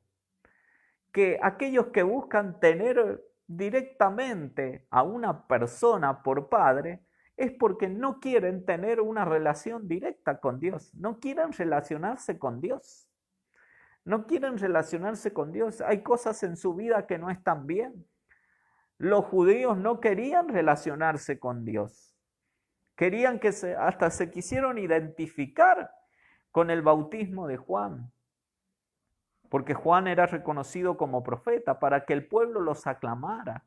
que aquellos que buscan tener directamente a una persona por padre es porque no quieren tener una relación directa con Dios, no quieren relacionarse con Dios. No quieren relacionarse con Dios. Hay cosas en su vida que no están bien. Los judíos no querían relacionarse con Dios. Querían hasta se quisieron identificar con el bautismo de Juan, porque Juan era reconocido como profeta para que el pueblo los aclamara,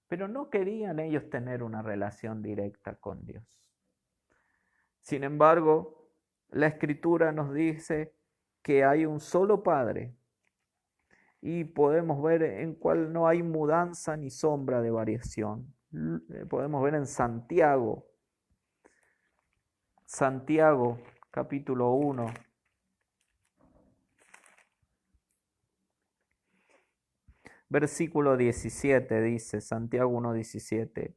pero no querían ellos tener una relación directa con Dios. Sin embargo, la Escritura nos dice que hay un solo Padre y podemos ver en cuál no hay mudanza ni sombra de variación. Podemos ver en Santiago capítulo 1, Versículo 17 dice, Santiago 1:17,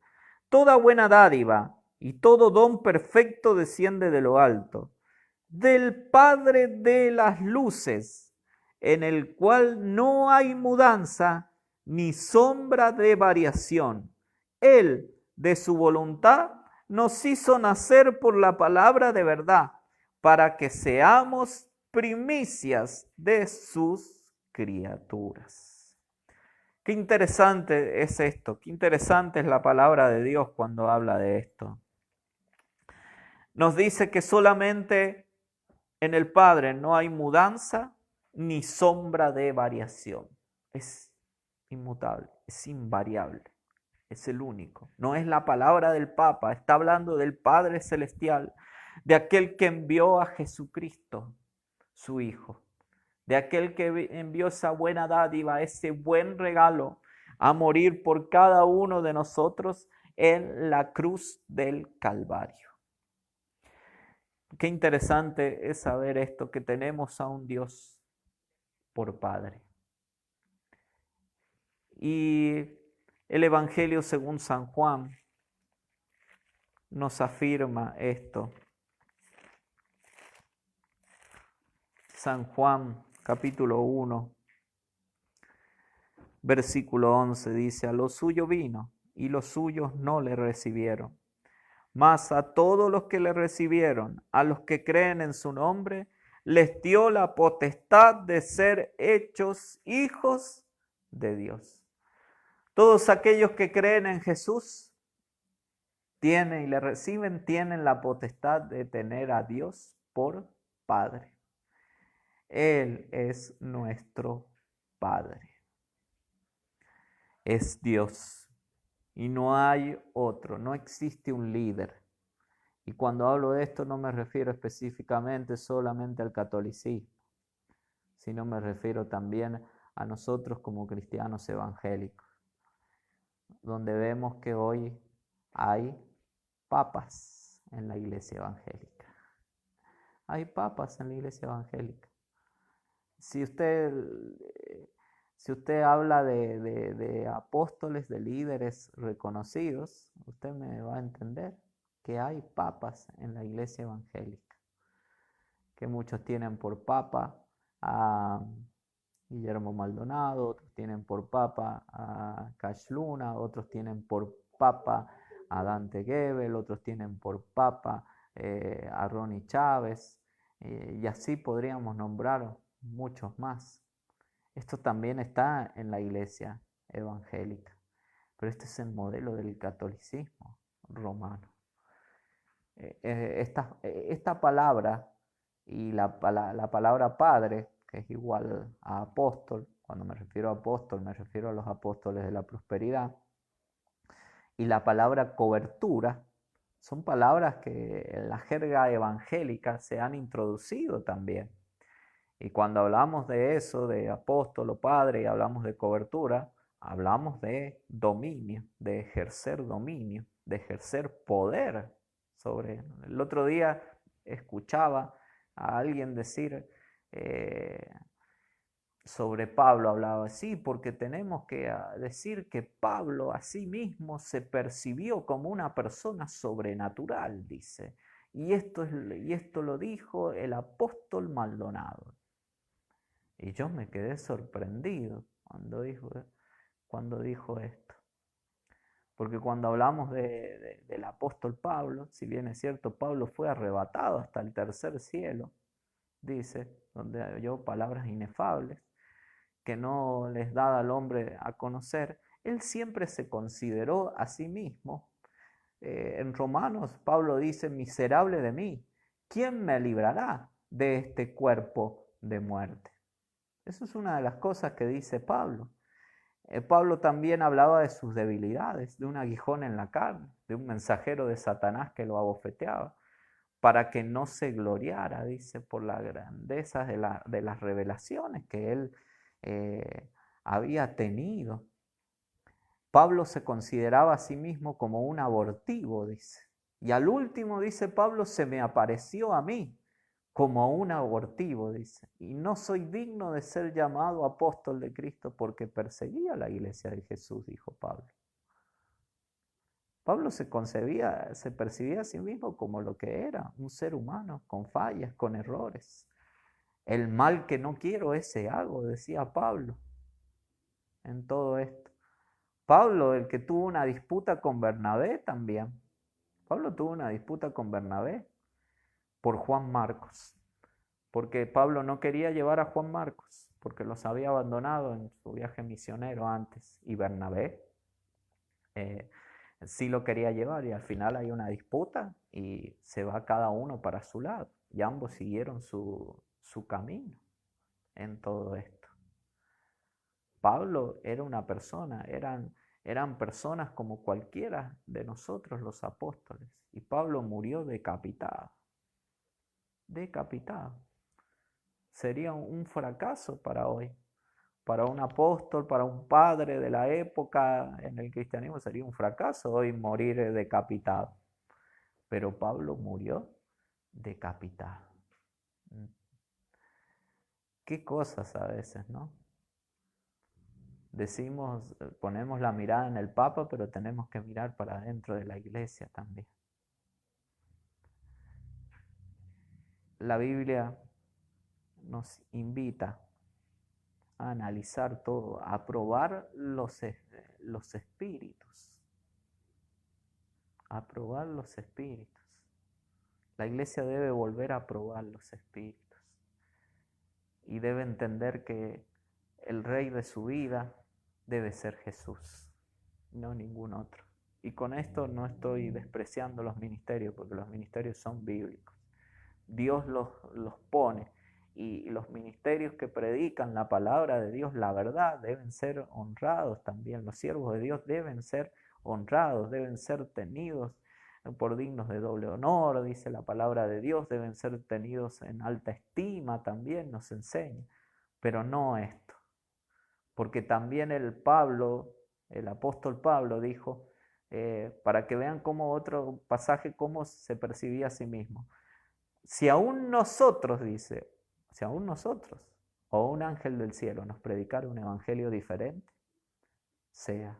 toda buena dádiva y todo don perfecto desciende de lo alto, del Padre de las luces, en el cual no hay mudanza ni sombra de variación. Él, de su voluntad, nos hizo nacer por la palabra de verdad, para que seamos primicias de sus criaturas. Qué interesante es esto, qué interesante es la palabra de Dios cuando habla de esto. Nos dice que solamente en el Padre no hay mudanza ni sombra de variación. Es inmutable, es invariable, es el único. No es la palabra del Papa, está hablando del Padre Celestial, de aquel que envió a Jesucristo, su Hijo, de aquel que envió esa buena dádiva, ese buen regalo, a morir por cada uno de nosotros en la cruz del Calvario. Qué interesante es saber esto, que tenemos a un Dios por Padre. Y el Evangelio según San Juan nos afirma esto. San Juan, capítulo 1, versículo 11, dice, a lo suyo vino, y los suyos no le recibieron. Mas a todos los que le recibieron, a los que creen en su nombre, les dio la potestad de ser hechos hijos de Dios. Todos aquellos que creen en Jesús tienen y le reciben, tienen la potestad de tener a Dios por Padre. Él es nuestro Padre. Es Dios. Y no hay otro, no existe un líder. Y cuando hablo de esto no me refiero específicamente solamente al catolicismo, sino me refiero también a nosotros como cristianos evangélicos, donde vemos que hoy hay papas en la iglesia evangélica. Hay papas en la iglesia evangélica. Si usted habla de apóstoles, de líderes reconocidos, usted me va a entender que hay papas en la iglesia evangélica, que muchos tienen por papa a Guillermo Maldonado, otros tienen por papa a Cash Luna, otros tienen por papa a Dante Gebel, otros tienen por papa a Ronnie Chávez, y así podríamos nombrar muchos más. Esto también está en la iglesia evangélica, pero este es el modelo del catolicismo romano. Esta palabra y la palabra padre, que es igual a apóstol, cuando me refiero a apóstol me refiero a los apóstoles de la prosperidad, y la palabra cobertura, son palabras que en la jerga evangélica se han introducido también. Y cuando hablamos de eso, de apóstol o padre, y hablamos de cobertura, hablamos de dominio, de ejercer dominio, de ejercer poder sobre. El otro día escuchaba a alguien decir sobre Pablo, hablaba así, porque tenemos que decir que Pablo a sí mismo se percibió como una persona sobrenatural, dice. Y esto lo dijo el apóstol Maldonado. Y yo me quedé sorprendido cuando dijo esto. Porque cuando hablamos del apóstol Pablo, si bien es cierto, Pablo fue arrebatado hasta el tercer cielo, dice, donde oyó palabras inefables, que no les da al hombre a conocer, él siempre se consideró a sí mismo. En Romanos, Pablo dice, miserable de mí, ¿quién me librará de este cuerpo de muerte? Eso es una de las cosas que dice Pablo. Pablo también hablaba de sus debilidades, de un aguijón en la carne, de un mensajero de Satanás que lo abofeteaba, para que no se gloriara, dice, por la grandeza de las revelaciones que él había tenido. Pablo se consideraba a sí mismo como un abortivo, dice. Y al último, dice Pablo, se me apareció a mí como un abortivo, dice. Y no soy digno de ser llamado apóstol de Cristo porque perseguía a la iglesia de Jesús, dijo Pablo. Pablo se percibía a sí mismo como lo que era, un ser humano, con fallas, con errores. El mal que no quiero, ese hago, decía Pablo en todo esto. Pablo, el que tuvo una disputa con Bernabé también. Pablo tuvo una disputa con Bernabé por Juan Marcos, porque Pablo no quería llevar a Juan Marcos, porque los había abandonado en su viaje misionero antes, y Bernabé sí lo quería llevar, y al final hay una disputa y se va cada uno para su lado, y ambos siguieron su camino en todo esto. Pablo era una persona, eran personas como cualquiera de nosotros los apóstoles, y Pablo murió decapitado. Sería un fracaso para hoy. Para un apóstol, para un padre de la época en el cristianismo sería un fracaso hoy morir decapitado. Pero Pablo murió decapitado. Qué cosas a veces, ¿no? Decimos, ponemos la mirada en el Papa, pero tenemos que mirar para adentro de la iglesia también. La Biblia nos invita a analizar todo, a probar los espíritus. A probar los espíritus. La iglesia debe volver a probar los espíritus. Y debe entender que el rey de su vida debe ser Jesús, no ningún otro. Y con esto no estoy despreciando los ministerios, porque los ministerios son bíblicos. Dios los pone, y los ministerios que predican la palabra de Dios, la verdad, deben ser honrados también. Los siervos de Dios deben ser honrados, deben ser tenidos por dignos de doble honor, dice la palabra de Dios, deben ser tenidos en alta estima también, nos enseña, pero no esto. Porque también el apóstol Pablo dijo, para que vean cómo otro pasaje, cómo se percibía a sí mismo. Si aún nosotros, dice, si aún nosotros o un ángel del cielo nos predicara un evangelio diferente, sea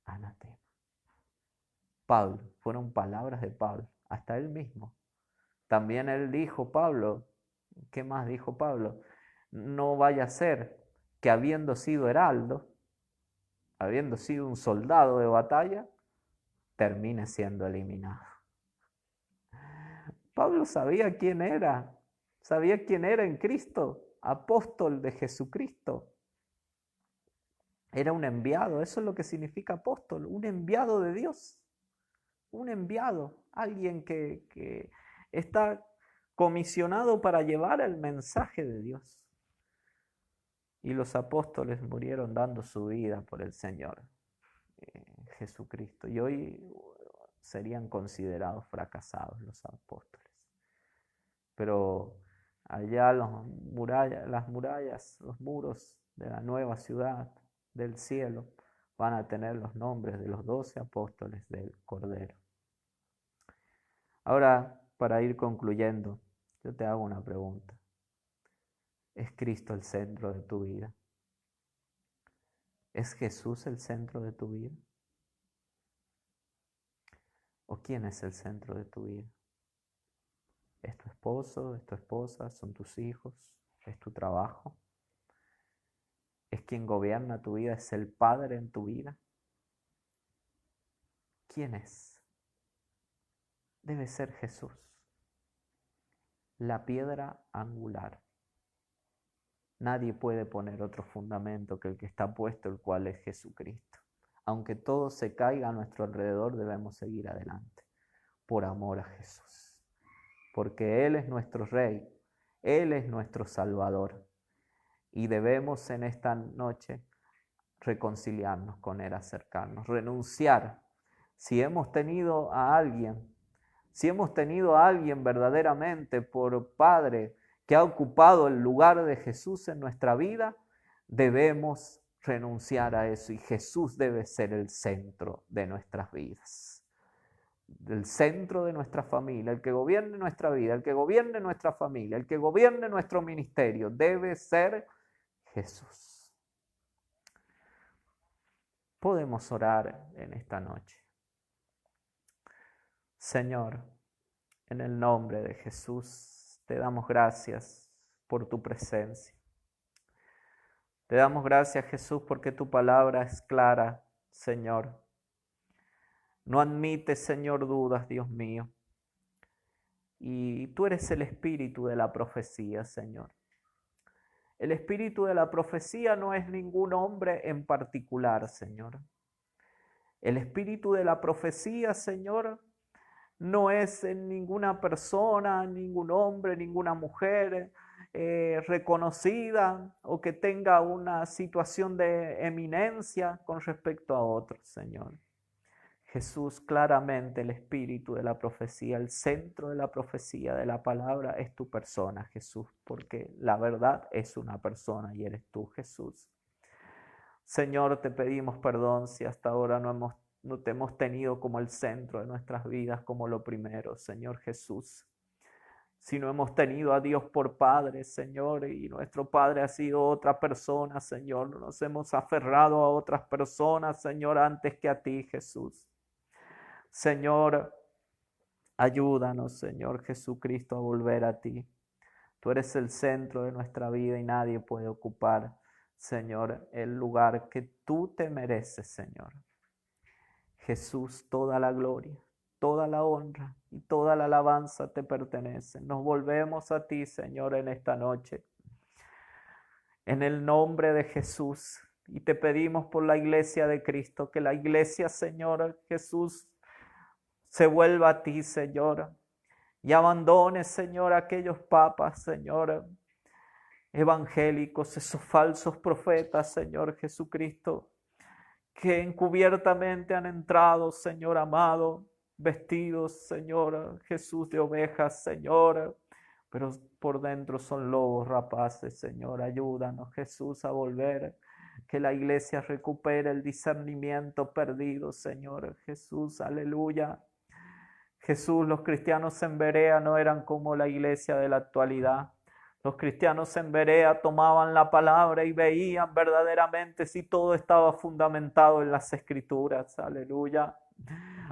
anatema. Pablo, fueron palabras de Pablo, hasta él mismo. También él dijo, Pablo, ¿qué más dijo Pablo? No vaya a ser que habiendo sido heraldo, habiendo sido un soldado de batalla, termine siendo eliminado. Pablo sabía quién era en Cristo, apóstol de Jesucristo. Era un enviado, eso es lo que significa apóstol, un enviado de Dios, un enviado, alguien que está comisionado para llevar el mensaje de Dios. Y los apóstoles murieron dando su vida por el Señor Jesucristo. Y hoy serían considerados fracasados los apóstoles. Pero allá las murallas, los muros de la nueva ciudad del cielo van a tener los nombres de los 12 apóstoles del Cordero. Ahora, para ir concluyendo, yo te hago una pregunta. ¿Es Cristo el centro de tu vida? ¿Es Jesús el centro de tu vida? ¿O quién es el centro de tu vida? ¿Es tu esposo? ¿Es tu esposa? ¿Son tus hijos? ¿Es tu trabajo? ¿Es quien gobierna tu vida? ¿Es el Padre en tu vida? ¿Quién es? Debe ser Jesús, la piedra angular. Nadie puede poner otro fundamento que el que está puesto, el cual es Jesucristo. Aunque todo se caiga a nuestro alrededor, debemos seguir adelante, por amor a Jesús. Porque Él es nuestro Rey, Él es nuestro Salvador. Y debemos en esta noche reconciliarnos con Él, acercarnos, renunciar. Si hemos tenido a alguien verdaderamente por Padre que ha ocupado el lugar de Jesús en nuestra vida, debemos renunciar a eso y Jesús debe ser el centro de nuestras vidas. del centro de nuestra familia, el que gobierne nuestra vida, el que gobierne nuestra familia, el que gobierne nuestro ministerio, debe ser Jesús. Podemos orar en esta noche. Señor, en el nombre de Jesús, te damos gracias por tu presencia. Te damos gracias, Jesús, porque tu palabra es clara, Señor. No admite, Señor, dudas, Dios mío. Y tú eres el espíritu de la profecía, Señor. El espíritu de la profecía no es ningún hombre en particular, Señor. El espíritu de la profecía, Señor, no es en ninguna persona, ningún hombre, ninguna mujer reconocida o que tenga una situación de eminencia con respecto a otros, Señor. Jesús, claramente el espíritu de la profecía, el centro de la profecía de la palabra es tu persona, Jesús, porque la verdad es una persona y eres tú, Jesús. Señor, te pedimos perdón si hasta ahora no te hemos tenido como el centro de nuestras vidas, como lo primero, Señor Jesús. Si no hemos tenido a Dios por Padre, Señor, y nuestro Padre ha sido otra persona, Señor, nos hemos aferrado a otras personas, Señor, antes que a ti, Jesús. Señor, ayúdanos, Señor Jesucristo, a volver a ti. Tú eres el centro de nuestra vida y nadie puede ocupar, Señor, el lugar que tú te mereces, Señor. Jesús, toda la gloria, toda la honra y toda la alabanza te pertenecen. Nos volvemos a ti, Señor, en esta noche. En el nombre de Jesús. Y te pedimos por la iglesia de Cristo, que la iglesia, Señor Jesús, se vuelva a ti, Señor. Y abandone, Señor, aquellos papas, Señor, evangélicos, esos falsos profetas, Señor Jesucristo, que encubiertamente han entrado, Señor amado, vestidos, Señor Jesús, de ovejas, Señor, pero por dentro son lobos rapaces, Señor. Ayúdanos, Jesús, a volver, que la iglesia recupere el discernimiento perdido, Señor Jesús, aleluya. Jesús, los cristianos en Berea no eran como la iglesia de la actualidad. Los cristianos en Berea tomaban la palabra y veían verdaderamente si todo estaba fundamentado en las Escrituras. Aleluya.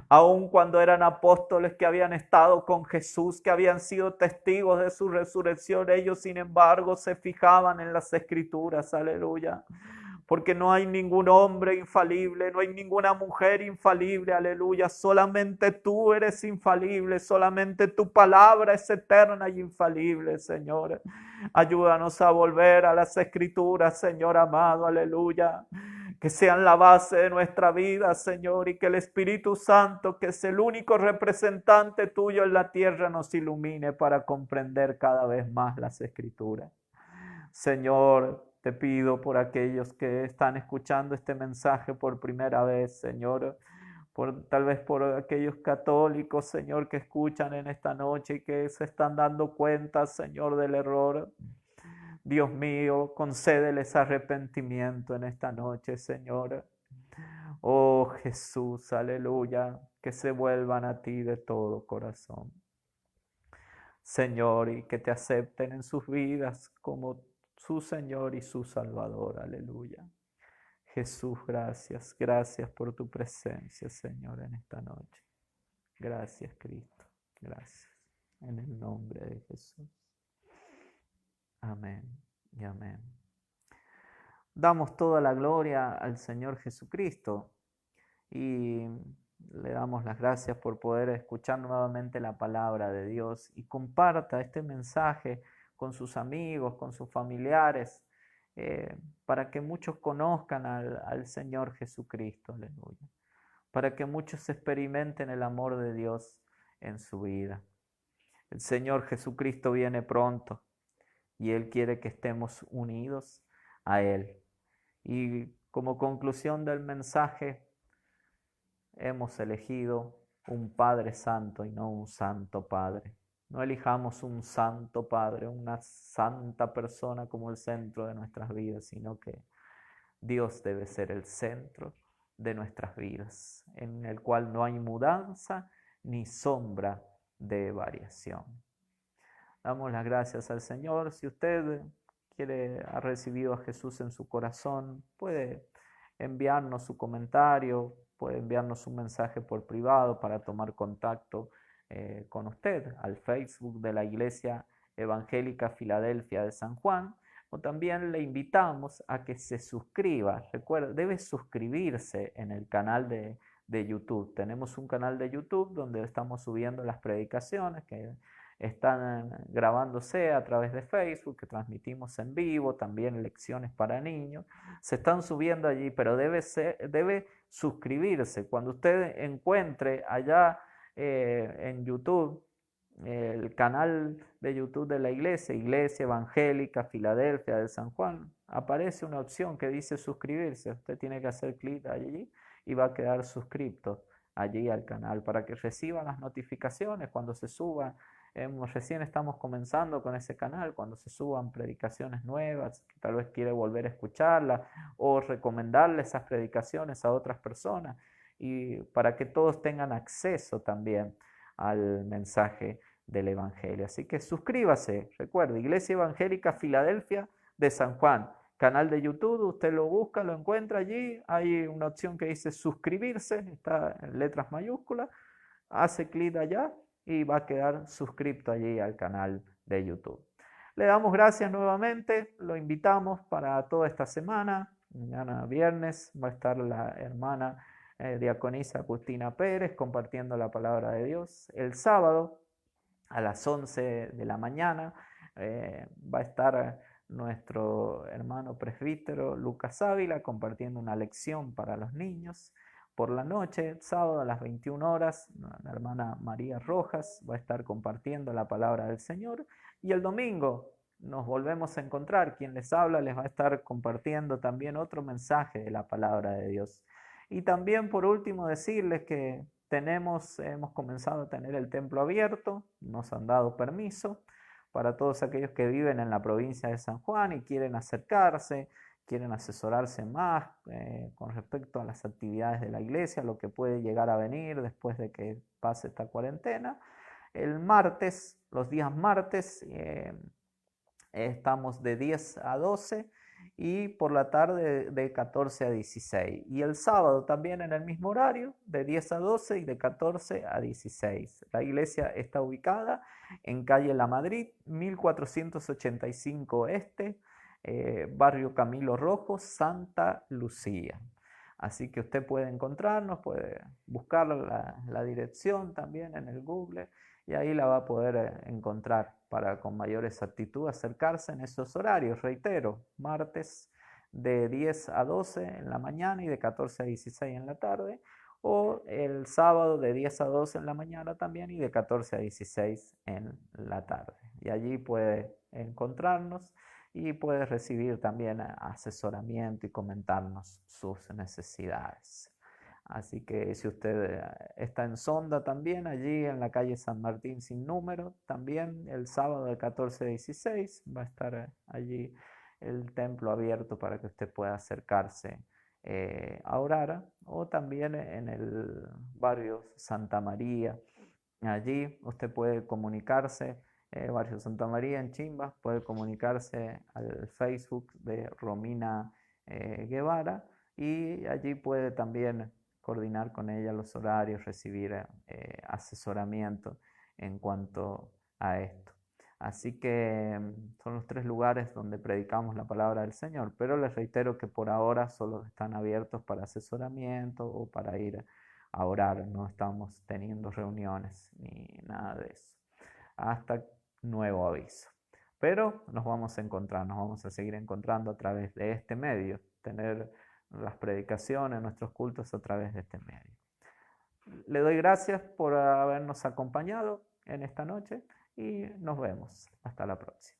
Aun cuando eran apóstoles que habían estado con Jesús, que habían sido testigos de su resurrección, ellos sin embargo se fijaban en las Escrituras. Aleluya. Porque no hay ningún hombre infalible, no hay ninguna mujer infalible, aleluya. Solamente tú eres infalible, solamente tu palabra es eterna y infalible, Señor. Ayúdanos a volver a las Escrituras, Señor amado, aleluya. Que sean la base de nuestra vida, Señor, y que el Espíritu Santo, que es el único representante tuyo en la tierra, nos ilumine para comprender cada vez más las Escrituras. Señor, te pido por aquellos que están escuchando este mensaje por primera vez, Señor, tal vez por aquellos católicos, Señor, que escuchan en esta noche y que se están dando cuenta, Señor, del error. Dios mío, concédeles arrepentimiento en esta noche, Señor. Oh Jesús, aleluya, que se vuelvan a ti de todo corazón. Señor, y que te acepten en sus vidas como su Señor y su Salvador, aleluya. Jesús, gracias, gracias por tu presencia, Señor, en esta noche. Gracias, Cristo, gracias, en el nombre de Jesús. Amén y amén. Damos toda la gloria al Señor Jesucristo y le damos las gracias por poder escuchar nuevamente la palabra de Dios y comparta este mensaje con sus amigos, con sus familiares, para que muchos conozcan al Señor Jesucristo, aleluya, para que muchos experimenten el amor de Dios en su vida. El Señor Jesucristo viene pronto y Él quiere que estemos unidos a Él. Y como conclusión del mensaje, hemos elegido un Padre Santo y no un Santo Padre. No elijamos un Santo Padre, una santa persona como el centro de nuestras vidas, sino que Dios debe ser el centro de nuestras vidas, en el cual no hay mudanza ni sombra de variación. Damos las gracias al Señor. Si usted ha recibido a Jesús en su corazón, puede enviarnos su comentario, puede enviarnos un mensaje por privado para tomar contacto con usted al Facebook de la Iglesia Evangélica Filadelfia de San Juan, o también le invitamos a que se suscriba. Recuerda, debe suscribirse en el canal de YouTube. Tenemos un canal de YouTube donde estamos subiendo las predicaciones que están grabándose a través de Facebook, que transmitimos en vivo, también lecciones para niños. Se están subiendo allí, pero debe suscribirse. Cuando usted encuentre allá en YouTube el canal de YouTube de la Iglesia Evangélica Filadelfia de San Juan, aparece una opción que dice suscribirse. Usted tiene que hacer clic allí y va a quedar suscrito allí al canal para que reciba las notificaciones cuando se suba. Recién estamos comenzando con ese canal, cuando se suban predicaciones nuevas, que tal vez quiere volver a escucharlas o recomendarle esas predicaciones a otras personas, y para que todos tengan acceso también al mensaje del Evangelio. Así que suscríbase, recuerde, Iglesia Evangélica Filadelfia de San Juan, canal de YouTube, usted lo busca, lo encuentra allí, hay una opción que dice suscribirse, está en letras mayúsculas, hace clic allá y va a quedar suscrito allí al canal de YouTube. Le damos gracias nuevamente, lo invitamos para toda esta semana. Mañana viernes va a estar la hermana diaconisa Agustina Pérez compartiendo la palabra de Dios. El sábado a las 11 de la mañana va a estar nuestro hermano presbítero Lucas Ávila compartiendo una lección para los niños. Por la noche, sábado a las 21 horas, la hermana María Rojas va a estar compartiendo la palabra del Señor. Y el domingo nos volvemos a encontrar. Quien les habla les va a estar compartiendo también otro mensaje de la palabra de Dios. Y también, por último, decirles que hemos comenzado a tener el templo abierto, nos han dado permiso para todos aquellos que viven en la provincia de San Juan y quieren acercarse, quieren asesorarse más con respecto a las actividades de la iglesia, lo que puede llegar a venir después de que pase esta cuarentena. El martes, los días martes, estamos de 10 a 12 y por la tarde de 14 a 16. Y el sábado también en el mismo horario, de 10 a 12 y de 14 a 16. La iglesia está ubicada en calle La Madrid, 1485 Este, barrio Camilo Rojo, Santa Lucía. Así que usted puede encontrarnos, puede buscar la dirección también en el Google y ahí la va a poder encontrar para con mayor exactitud acercarse en esos horarios. Reitero, martes de 10 a 12 en la mañana y de 14 a 16 en la tarde, o el sábado de 10 a 12 en la mañana también y de 14 a 16 en la tarde. Y allí puede encontrarnos y puede recibir también asesoramiento y comentarnos sus necesidades. Así que si usted está en Sonda también, allí en la calle San Martín sin número, también el sábado de 14 a 16 va a estar allí el templo abierto para que usted pueda acercarse a orar, o también en el barrio Santa María. Allí usted puede comunicarse, barrio Santa María en Chimba, puede comunicarse al Facebook de Romina Guevara y allí puede también coordinar con ella los horarios, recibir asesoramiento en cuanto a esto. Así que son los 3 lugares donde predicamos la palabra del Señor, pero les reitero que por ahora solo están abiertos para asesoramiento o para ir a orar, no estamos teniendo reuniones ni nada de eso, hasta nuevo aviso. Pero nos vamos a encontrar, nos vamos a seguir encontrando a través de este medio, tener las predicaciones, nuestros cultos a través de este medio. Le doy gracias por habernos acompañado en esta noche y nos vemos. Hasta la próxima.